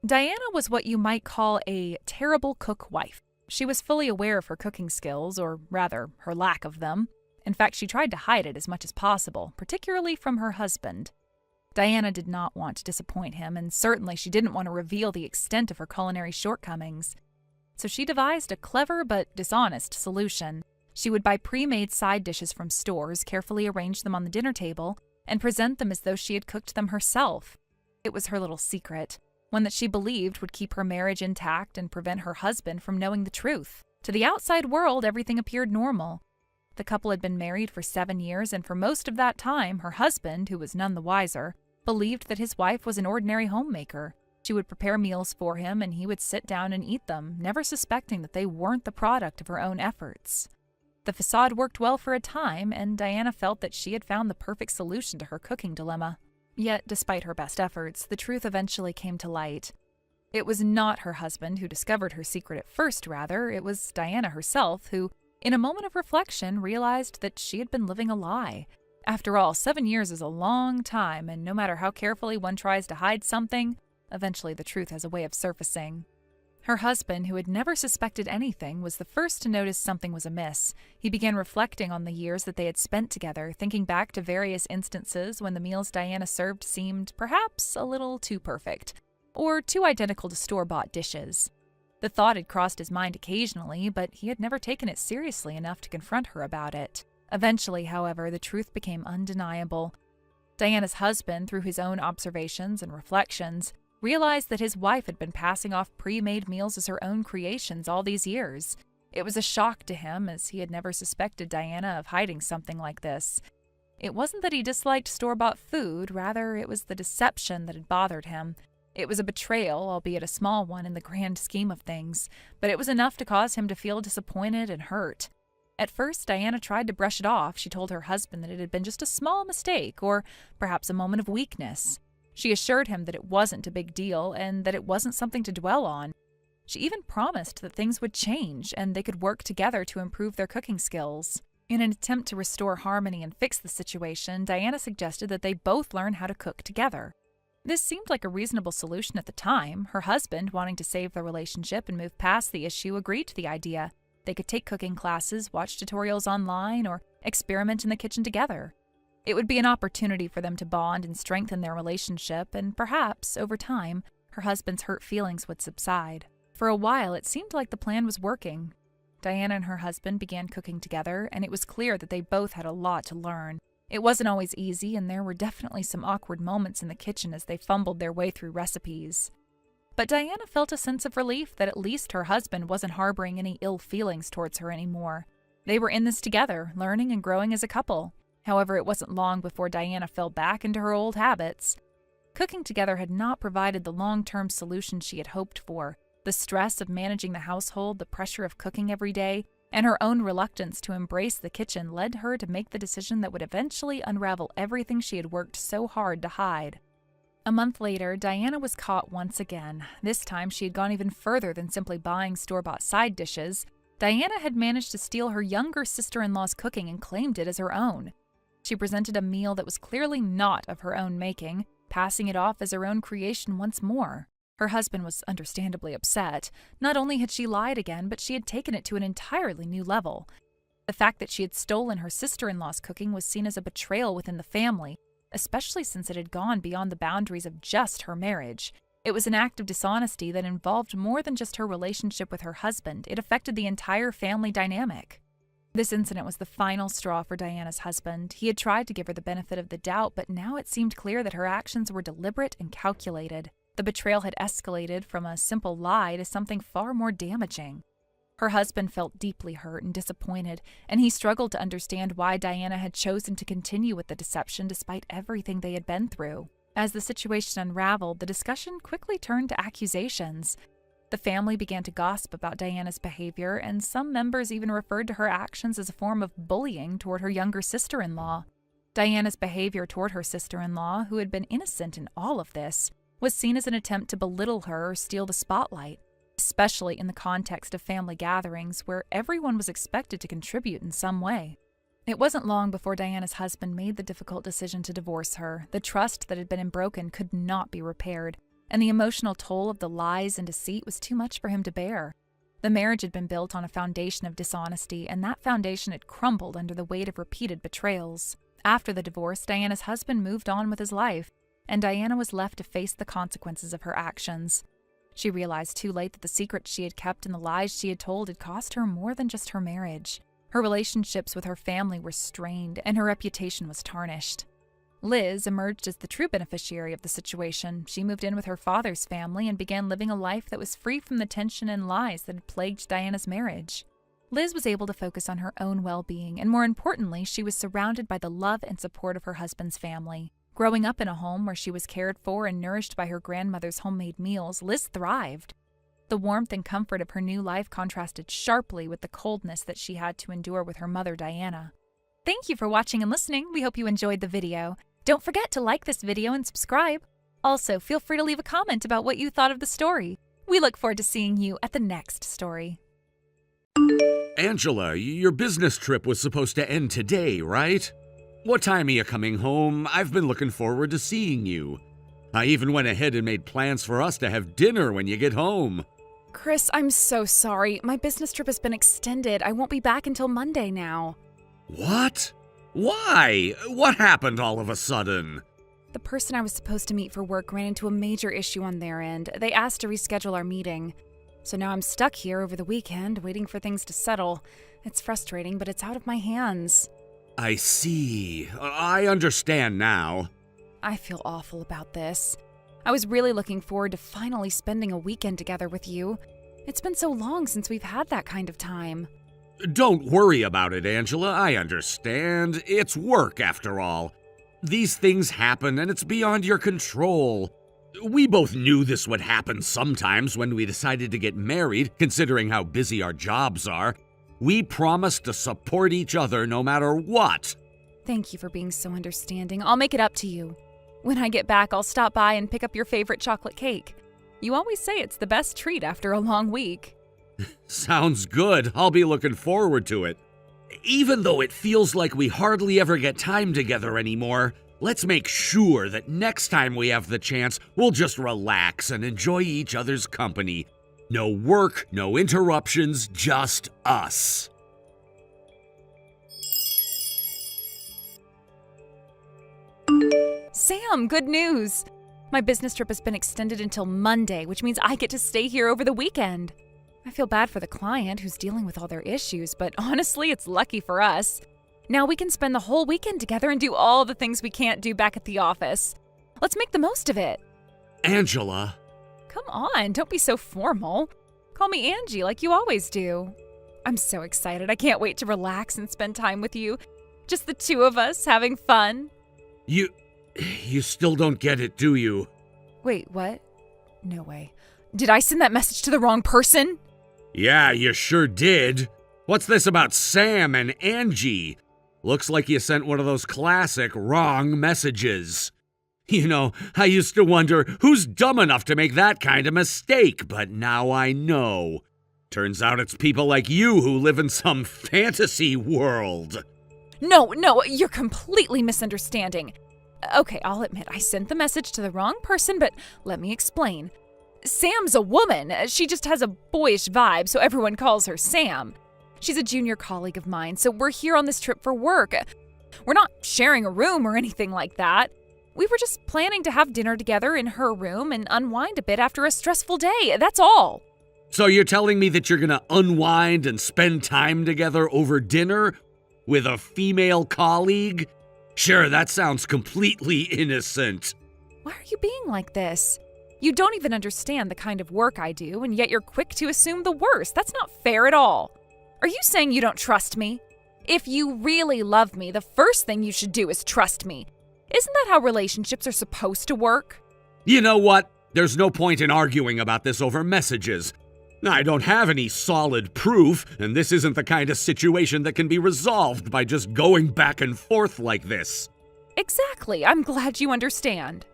Diana was what you might call a terrible cook wife. She was fully aware of her cooking skills, or rather, her lack of them. In fact, she tried to hide it as much as possible, particularly from her husband. Diana did not want to disappoint him, and certainly she didn't want to reveal the extent of her culinary shortcomings. So she devised a clever but dishonest solution. She would buy pre-made side dishes from stores, carefully arrange them on the dinner table, and present them as though she had cooked them herself. It was her little secret, one that she believed would keep her marriage intact and prevent her husband from knowing the truth. To the outside world, everything appeared normal. The couple had been married for 7 years, and for most of that time, her husband, who was none the wiser, believed that his wife was an ordinary homemaker. She would prepare meals for him, and he would sit down and eat them, never suspecting that they weren't the product of her own efforts. The facade worked well for a time, and Diana felt that she had found the perfect solution to her cooking dilemma. Yet, despite her best efforts, the truth eventually came to light. It was not her husband who discovered her secret at first, rather, it was Diana herself who, in a moment of reflection, realized that she had been living a lie. After all, 7 years is a long time, and no matter how carefully one tries to hide something, eventually the truth has a way of surfacing. Her husband, who had never suspected anything, was the first to notice something was amiss. He began reflecting on the years that they had spent together, thinking back to various instances when the meals Diana served seemed perhaps a little too perfect, or too identical to store-bought dishes. The thought had crossed his mind occasionally, but he had never taken it seriously enough to confront her about it. Eventually, however, the truth became undeniable. Diana's husband, through his own observations and reflections, realized that his wife had been passing off pre-made meals as her own creations all these years. It was a shock to him, as he had never suspected Diana of hiding something like this. It wasn't that he disliked store-bought food, rather it was the deception that had bothered him. It was a betrayal, albeit a small one in the grand scheme of things, but it was enough to cause him to feel disappointed and hurt. At first, Diana tried to brush it off. She told her husband that it had been just a small mistake, or perhaps a moment of weakness. She assured him that it wasn't a big deal and that it wasn't something to dwell on. She even promised that things would change and they could work together to improve their cooking skills. In an attempt to restore harmony and fix the situation, Diana suggested that they both learn how to cook together. This seemed like a reasonable solution at the time. Her husband, wanting to save their relationship and move past the issue, agreed to the idea. They could take cooking classes, watch tutorials online, or experiment in the kitchen together. It would be an opportunity for them to bond and strengthen their relationship, and perhaps, over time, her husband's hurt feelings would subside. For a while, it seemed like the plan was working. Diana and her husband began cooking together, and it was clear that they both had a lot to learn. It wasn't always easy, and there were definitely some awkward moments in the kitchen as they fumbled their way through recipes. But Diana felt a sense of relief that at least her husband wasn't harboring any ill feelings towards her anymore. They were in this together, learning and growing as a couple. However, it wasn't long before Diana fell back into her old habits. Cooking together had not provided the long-term solution she had hoped for. The stress of managing the household, the pressure of cooking every day, and her own reluctance to embrace the kitchen led her to make the decision that would eventually unravel everything she had worked so hard to hide. A month later, Diana was caught once again. This time, she had gone even further than simply buying store-bought side dishes. Diana had managed to steal her younger sister-in-law's cooking and claimed it as her own. She presented a meal that was clearly not of her own making, passing it off as her own creation once more. Her husband was understandably upset. Not only had she lied again, but she had taken it to an entirely new level. The fact that she had stolen her sister-in-law's cooking was seen as a betrayal within the family, especially since it had gone beyond the boundaries of just her marriage. It was an act of dishonesty that involved more than just her relationship with her husband. It affected the entire family dynamic. This incident was the final straw for Diana's husband. He had tried to give her the benefit of the doubt, but now it seemed clear that her actions were deliberate and calculated. The betrayal had escalated from a simple lie to something far more damaging. Her husband felt deeply hurt and disappointed, and he struggled to understand why Diana had chosen to continue with the deception despite everything they had been through. As the situation unraveled, the discussion quickly turned to accusations. The family began to gossip about Diana's behavior, and some members even referred to her actions as a form of bullying toward her younger sister-in-law. Diana's behavior toward her sister-in-law, who had been innocent in all of this, was seen as an attempt to belittle her or steal the spotlight, especially in the context of family gatherings where everyone was expected to contribute in some way. It wasn't long before Diana's husband made the difficult decision to divorce her. The trust that had been broken could not be repaired, and the emotional toll of the lies and deceit was too much for him to bear. The marriage had been built on a foundation of dishonesty, and that foundation had crumbled under the weight of repeated betrayals. After the divorce, Diana's husband moved on with his life, and Diana was left to face the consequences of her actions. She realized too late that the secrets she had kept and the lies she had told had cost her more than just her marriage. Her relationships with her family were strained, and her reputation was tarnished. Liz emerged as the true beneficiary of the situation. She moved in with her father's family and began living a life that was free from the tension and lies that had plagued Diana's marriage. Liz was able to focus on her own well-being, and more importantly, she was surrounded by the love and support of her husband's family. Growing up in a home where she was cared for and nourished by her grandmother's homemade meals, Liz thrived. The warmth and comfort of her new life contrasted sharply with the coldness that she had to endure with her mother, Diana. Thank you for watching and listening. We hope you enjoyed the video. Don't forget to like this video and subscribe. Also, feel free to leave a comment about what you thought of the story. We look forward to seeing you at the next story. Angela, your business trip was supposed to end today, right? What time are you coming home? I've been looking forward to seeing you. I even went ahead and made plans for us to have dinner when you get home. Chris, I'm so sorry. My business trip has been extended. I won't be back until Monday now. What? Why? What happened all of a sudden? The person I was supposed to meet for work ran into a major issue on their end. They asked to reschedule our meeting. So now I'm stuck here over the weekend, waiting for things to settle. It's frustrating, but it's out of my hands. I see. I understand now. I feel awful about this. I was really looking forward to finally spending a weekend together with you. It's been so long since we've had that kind of time. Don't worry about it, Angela. I understand. It's work, after all. These things happen, and it's beyond your control. We both knew this would happen sometimes when we decided to get married, considering how busy our jobs are. We promised to support each other no matter what. Thank you for being so understanding. I'll make it up to you. When I get back, I'll stop by and pick up your favorite chocolate cake. You always say it's the best treat after a long week. Sounds good. I'll be looking forward to it. Even though it feels like we hardly ever get time together anymore, let's make sure that next time we have the chance, we'll just relax and enjoy each other's company. No work, no interruptions, just us. Sam, good news! My business trip has been extended until Monday, which means I get to stay here over the weekend. I feel bad for the client who's dealing with all their issues, but honestly, it's lucky for us. Now we can spend the whole weekend together and do all the things we can't do back at the office. Let's make the most of it. Angela. Come on, don't be so formal. Call me Angie like you always do. I'm so excited. I can't wait to relax and spend time with you. Just the two of us having fun. You still don't get it, do you? Wait, what? No way. Did I send that message to the wrong person? Yeah, you sure did. What's this about Sam and Angie? Looks like you sent one of those classic wrong messages. You know, I used to wonder who's dumb enough to make that kind of mistake, but now I know. Turns out it's people like you who live in some fantasy world. No, you're completely misunderstanding. Okay, I'll admit I sent the message to the wrong person, but let me explain. Sam's a woman. She just has a boyish vibe, so everyone calls her Sam. She's a junior colleague of mine, so we're here on this trip for work. We're not sharing a room or anything like that. We were just planning to have dinner together in her room and unwind a bit after a stressful day. That's all. So you're telling me that you're gonna unwind and spend time together over dinner with a female colleague? Sure, that sounds completely innocent. Why are you being like this? You don't even understand the kind of work I do, and yet you're quick to assume the worst. That's not fair at all. Are you saying you don't trust me? If you really love me, the first thing you should do is trust me. Isn't that how relationships are supposed to work? You know what? There's no point in arguing about this over messages. I don't have any solid proof, and this isn't the kind of situation that can be resolved by just going back and forth like this. Exactly. I'm glad you understand.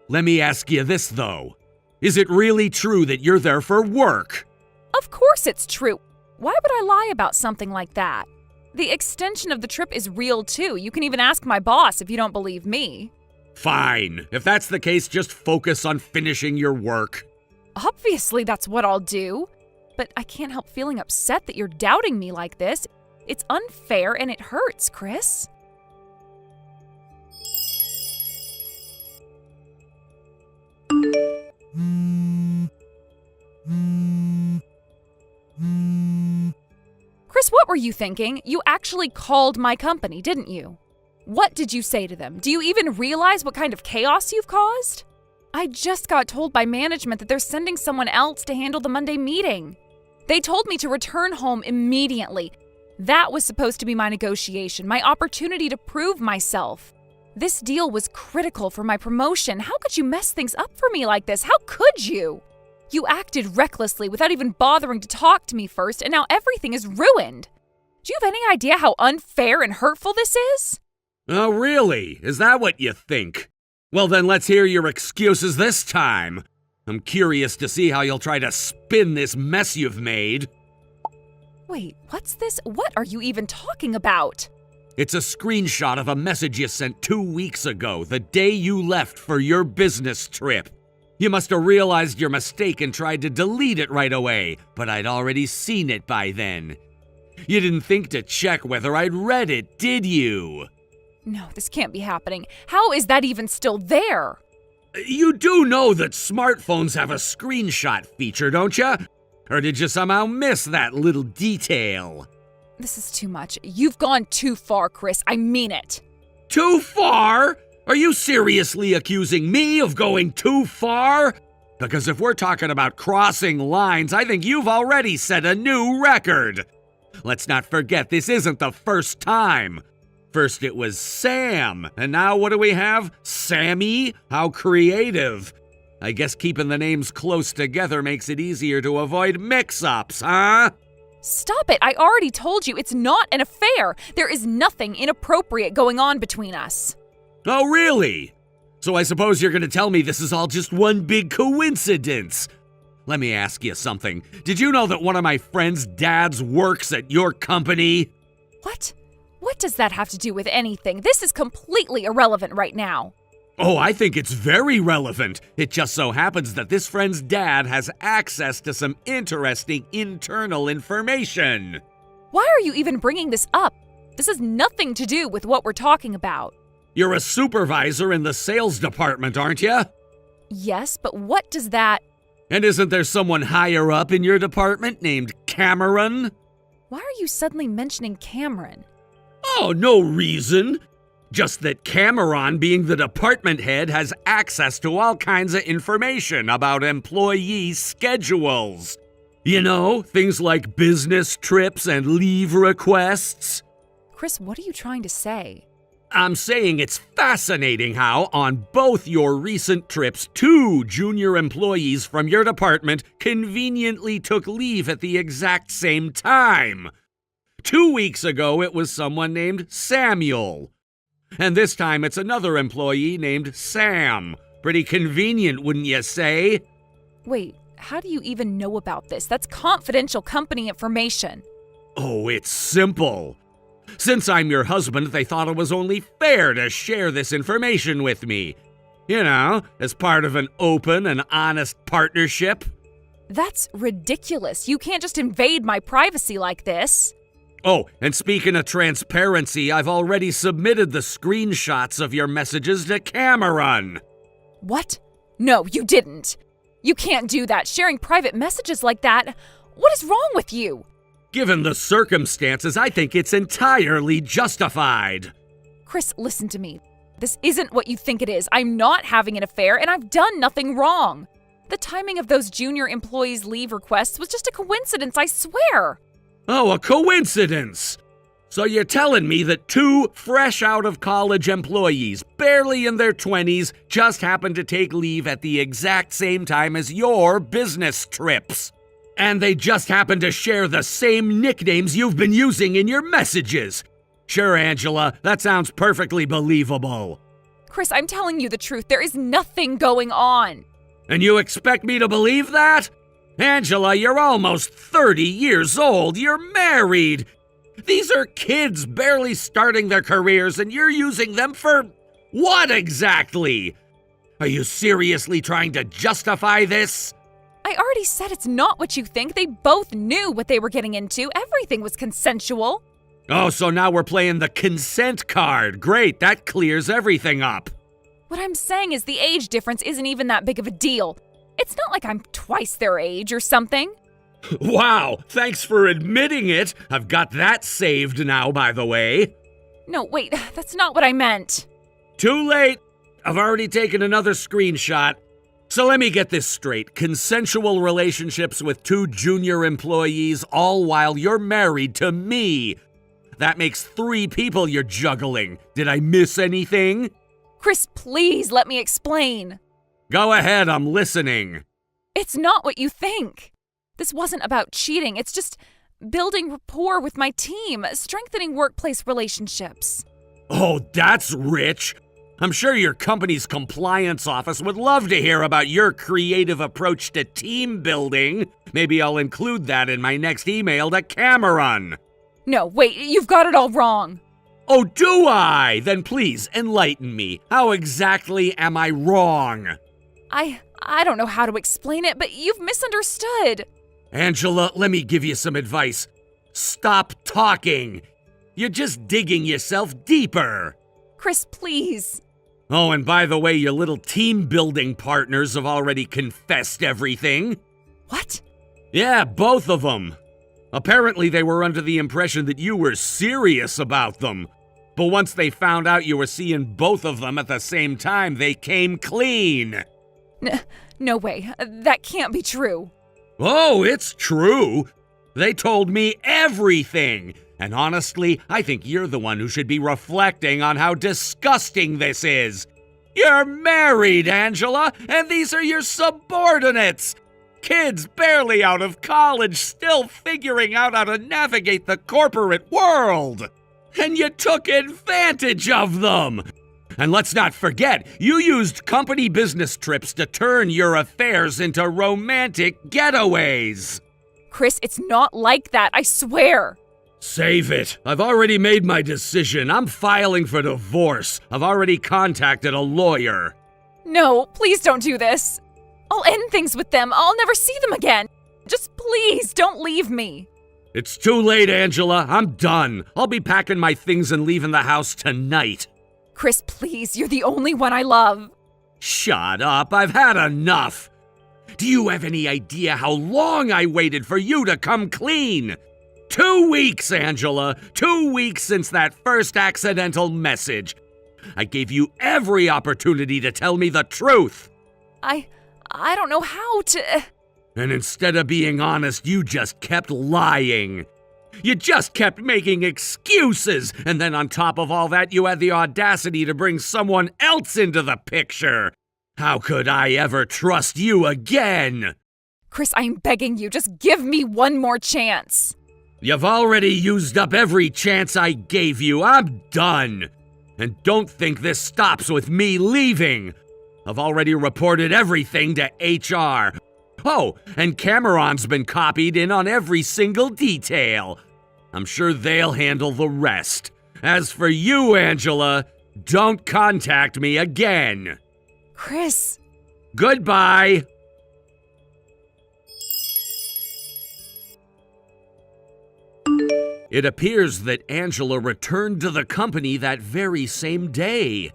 Let me ask you this, though. Is it really true that you're there for work? Of course it's true. Why would I lie about something like that? The extension of the trip is real, too. You can even ask my boss if you don't believe me. Fine. If that's the case, just focus on finishing your work. Obviously, that's what I'll do. But I can't help feeling upset that you're doubting me like this. It's unfair and it hurts, Chris. Chris, what were you thinking? You actually called my company, didn't you? What did you say to them? Do you even realize what kind of chaos you've caused? I just got told by management that they're sending someone else to handle the Monday meeting. They told me to return home immediately. That was supposed to be my negotiation, my opportunity to prove myself. This deal was critical for my promotion. How could you mess things up for me like this? How could you? You acted recklessly without even bothering to talk to me first, and now everything is ruined. Do you have any idea how unfair and hurtful this is? Oh, really? Is that what you think? Well, then let's hear your excuses this time. I'm curious to see how you'll try to spin this mess you've made. Wait, what's this? What are you even talking about? It's a screenshot of a message you sent 2 weeks ago, the day you left for your business trip. You must have realized your mistake and tried to delete it right away, but I'd already seen it by then. You didn't think to check whether I'd read it, did you? No, this can't be happening. How is that even still there? You do know that smartphones have a screenshot feature, don't you? Or did you somehow miss that little detail? This is too much. You've gone too far, Chris. I mean it. Too far? Are you seriously accusing me of going too far? Because if we're talking about crossing lines, I think you've already set a new record. Let's not forget, this isn't the first time. First it was Sam, and now what do we have? Sammy? How creative. I guess keeping the names close together makes it easier to avoid mix-ups, huh? Stop it. I already told you it's not an affair. There is nothing inappropriate going on between us. Oh, really? So I suppose you're going to tell me this is all just one big coincidence. Let me ask you something. Did you know that one of my friend's dads works at your company? What? What does that have to do with anything? This is completely irrelevant right now. Oh, I think it's very relevant. It just so happens that this friend's dad has access to some interesting internal information. Why are you even bringing this up? This has nothing to do with what we're talking about. You're a supervisor in the sales department, aren't you? Yes, but what does that... And isn't there someone higher up in your department named Cameron? Why are you suddenly mentioning Cameron? Oh, no reason. Just that Cameron, being the department head, has access to all kinds of information about employee schedules. You know, things like business trips and leave requests. Chris, what are you trying to say? I'm saying it's fascinating how, on both your recent trips, 2 junior employees from your department conveniently took leave at the exact same time. 2 weeks ago, it was someone named Samuel. And this time, it's another employee named Sam. Pretty convenient, wouldn't you say? Wait, how do you even know about this? That's confidential company information. Oh, it's simple. Since I'm your husband, they thought it was only fair to share this information with me. You know, as part of an open and honest partnership. That's ridiculous. You can't just invade my privacy like this. Oh, and speaking of transparency, I've already submitted the screenshots of your messages to Cameron. What? No, you didn't. You can't do that. Sharing private messages like that. What is wrong with you? Given the circumstances, I think it's entirely justified. Chris, listen to me. This isn't what you think it is. I'm not having an affair, and I've done nothing wrong. The timing of those junior employees' leave requests was just a coincidence, I swear. Oh, a coincidence! So you're telling me that 2 fresh out of college employees, barely in their 20s, just happened to take leave at the exact same time as your business trips? And they just happen to share the same nicknames you've been using in your messages. Sure, Angela, that sounds perfectly believable. Chris, I'm telling you the truth. There is nothing going on. And you expect me to believe that? Angela, you're almost 30 years old. You're married. These are kids barely starting their careers, and you're using them for what exactly? Are you seriously trying to justify this? I already said it's not what you think. They both knew what they were getting into. Everything was consensual. Oh, so now we're playing the consent card. Great, that clears everything up. What I'm saying is the age difference isn't even that big of a deal. It's not like I'm twice their age or something. Wow, thanks for admitting it. I've got that saved now, by the way. No, wait, that's not what I meant. Too late. I've already taken another screenshot. So let me get this straight. Consensual relationships with 2 junior employees, all while you're married to me. That makes 3 people you're juggling. Did I miss anything? Chris, please let me explain. Go ahead, I'm listening. It's not what you think. This wasn't about cheating. It's just building rapport with my team, strengthening workplace relationships. Oh, that's rich. I'm sure your company's compliance office would love to hear about your creative approach to team building. Maybe I'll include that in my next email to Cameron. No, wait, you've got it all wrong. Oh, do I? Then please enlighten me. How exactly am I wrong? I don't know how to explain it, but you've misunderstood. Angela, let me give you some advice. Stop talking. You're just digging yourself deeper. Chris, please. Oh, and by the way, your little team-building partners have already confessed everything. What? Yeah, both of them. Apparently, they were under the impression that you were serious about them. But once they found out you were seeing both of them at the same time, they came clean. No way. That can't be true. Oh, it's true. They told me everything. And honestly, I think you're the one who should be reflecting on how disgusting this is. You're married, Angela, and these are your subordinates. Kids barely out of college, still figuring out how to navigate the corporate world. And you took advantage of them. And let's not forget, you used company business trips to turn your affairs into romantic getaways. Chris, it's not like that, I swear. Save it. I've already made my decision. I'm filing for divorce. I've already contacted a lawyer. No, please don't do this. I'll end things with them. I'll never see them again. Just please don't leave me. It's too late, Angela. I'm done. I'll be packing my things and leaving the house tonight. Chris, please, you're the only one I love. Shut up. I've had enough. Do you have any idea how long I waited for you to come clean? 2 weeks, Angela. 2 weeks since that first accidental message. I gave you every opportunity to tell me the truth. I don't know how to... And instead of being honest, you just kept lying. You just kept making excuses, and then on top of all that, you had the audacity to bring someone else into the picture. How could I ever trust you again? Chris, I'm begging you, just give me one more chance. You've already used up every chance I gave you. I'm done. And don't think this stops with me leaving. I've already reported everything to HR. Oh, and Cameron's been copied in on every single detail. I'm sure they'll handle the rest. As for you, Angela, don't contact me again. Chris. Goodbye. It appears that Angela returned to the company that very same day.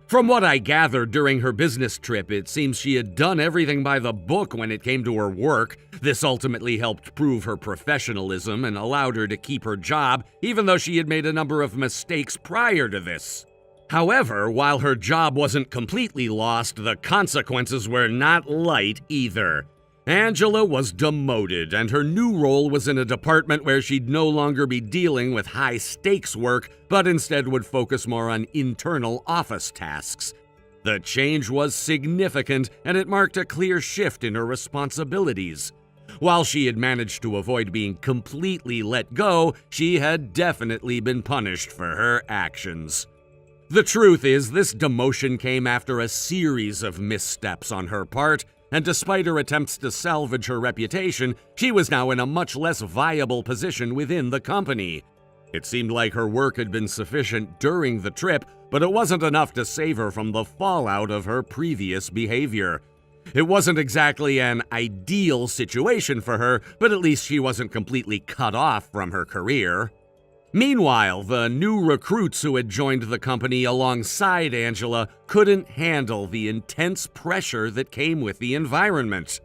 From what I gathered during her business trip, it seems she had done everything by the book when it came to her work. This ultimately helped prove her professionalism and allowed her to keep her job, even though she had made a number of mistakes prior to this. However, while her job wasn't completely lost, the consequences were not light either. Angela was demoted, and her new role was in a department where she'd no longer be dealing with high-stakes work, but instead would focus more on internal office tasks. The change was significant, and it marked a clear shift in her responsibilities. While she had managed to avoid being completely let go, she had definitely been punished for her actions. The truth is, this demotion came after a series of missteps on her part, and despite her attempts to salvage her reputation, she was now in a much less viable position within the company. It seemed like her work had been sufficient during the trip, but it wasn't enough to save her from the fallout of her previous behavior. It wasn't exactly an ideal situation for her, but at least she wasn't completely cut off from her career. Meanwhile, the new recruits who had joined the company alongside Angela couldn't handle the intense pressure that came with the environment.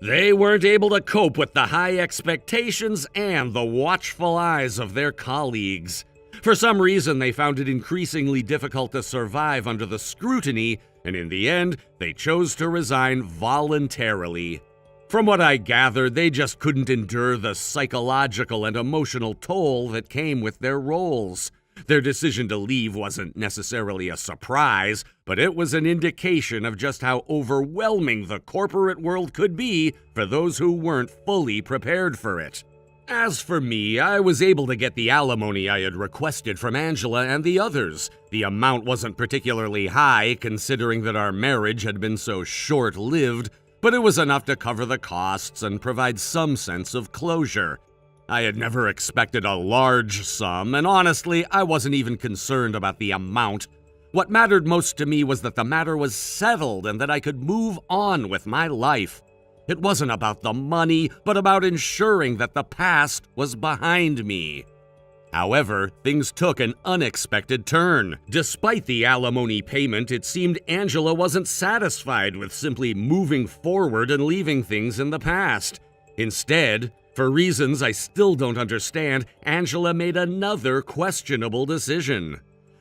They weren't able to cope with the high expectations and the watchful eyes of their colleagues. For some reason, they found it increasingly difficult to survive under the scrutiny, and in the end, they chose to resign voluntarily. From what I gathered, they just couldn't endure the psychological and emotional toll that came with their roles. Their decision to leave wasn't necessarily a surprise, but it was an indication of just how overwhelming the corporate world could be for those who weren't fully prepared for it. As for me, I was able to get the alimony I had requested from Angela and the others. The amount wasn't particularly high, considering that our marriage had been so short-lived, but it was enough to cover the costs and provide some sense of closure. I had never expected a large sum, and honestly, I wasn't even concerned about the amount. What mattered most to me was that the matter was settled and that I could move on with my life. It wasn't about the money, but about ensuring that the past was behind me. However, things took an unexpected turn. Despite the alimony payment, it seemed Angela wasn't satisfied with simply moving forward and leaving things in the past. Instead, for reasons I still don't understand, Angela made another questionable decision.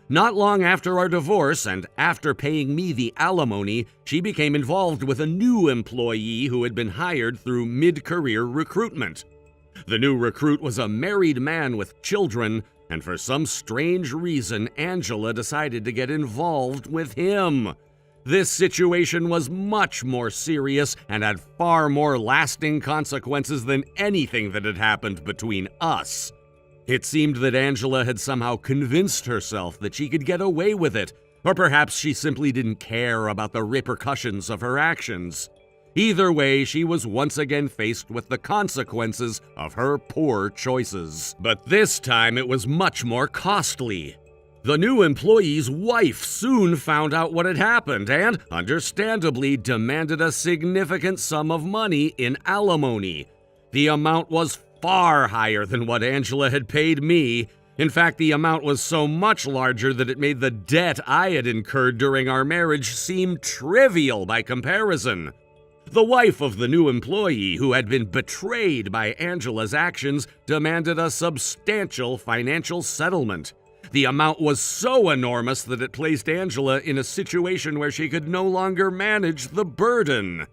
Not long after our divorce, and after paying me the alimony, she became involved with a new employee who had been hired through mid-career recruitment. The new recruit was a married man with children, and for some strange reason, Angela decided to get involved with him. This situation was much more serious and had far more lasting consequences than anything that had happened between us. It seemed that Angela had somehow convinced herself that she could get away with it, or perhaps she simply didn't care about the repercussions of her actions. Either way, she was once again faced with the consequences of her poor choices. But this time it was much more costly. The new employee's wife soon found out what had happened and, understandably, demanded a significant sum of money in alimony. The amount was far higher than what Angela had paid me. In fact, the amount was so much larger that it made the debt I had incurred during our marriage seem trivial by comparison. The wife of the new employee, who had been betrayed by Angela's actions, demanded a substantial financial settlement. The amount was so enormous that it placed Angela in a situation where she could no longer manage the burden.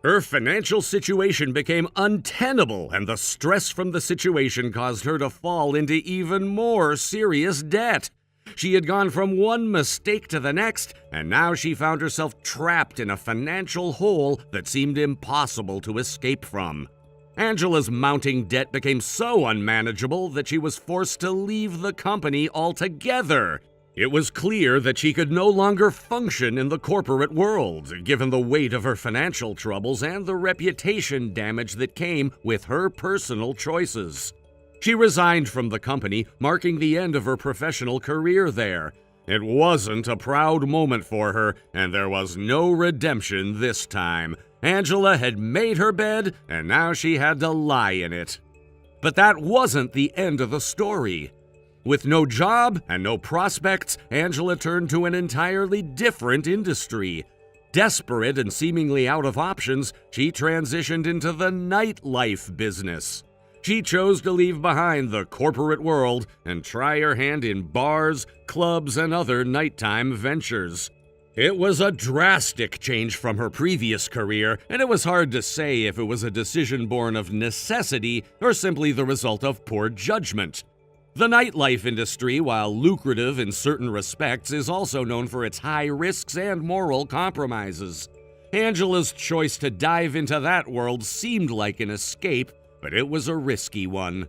Her financial situation became untenable, and the stress from the situation caused her to fall into even more serious debt. She had gone from one mistake to the next, and now she found herself trapped in a financial hole that seemed impossible to escape from. Angela's mounting debt became so unmanageable that she was forced to leave the company altogether. It was clear that she could no longer function in the corporate world, given the weight of her financial troubles and the reputation damage that came with her personal choices. She resigned from the company, marking the end of her professional career there. It wasn't a proud moment for her, and there was no redemption this time. Angela had made her bed, and now she had to lie in it. But that wasn't the end of the story. With no job and no prospects, Angela turned to an entirely different industry. Desperate and seemingly out of options, she transitioned into the nightlife business. She chose to leave behind the corporate world and try her hand in bars, clubs, and other nighttime ventures. It was a drastic change from her previous career, and it was hard to say if it was a decision born of necessity or simply the result of poor judgment. The nightlife industry, while lucrative in certain respects, is also known for its high risks and moral compromises. Angela's choice to dive into that world seemed like an escape, but it was a risky one.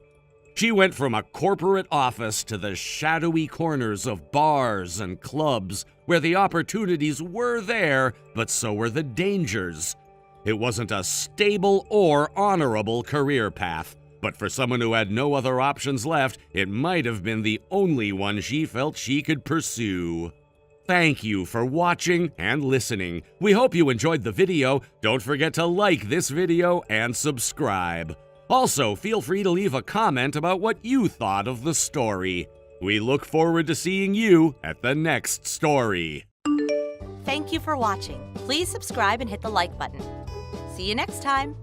She went from a corporate office to the shadowy corners of bars and clubs, where the opportunities were there, but so were the dangers. It wasn't a stable or honorable career path, but for someone who had no other options left, it might have been the only one she felt she could pursue. Thank you for watching and listening. We hope you enjoyed the video. Don't forget to like this video and subscribe. Also, feel free to leave a comment about what you thought of the story. We look forward to seeing you at the next story. Thank you for watching. Please subscribe and hit the like button. See you next time.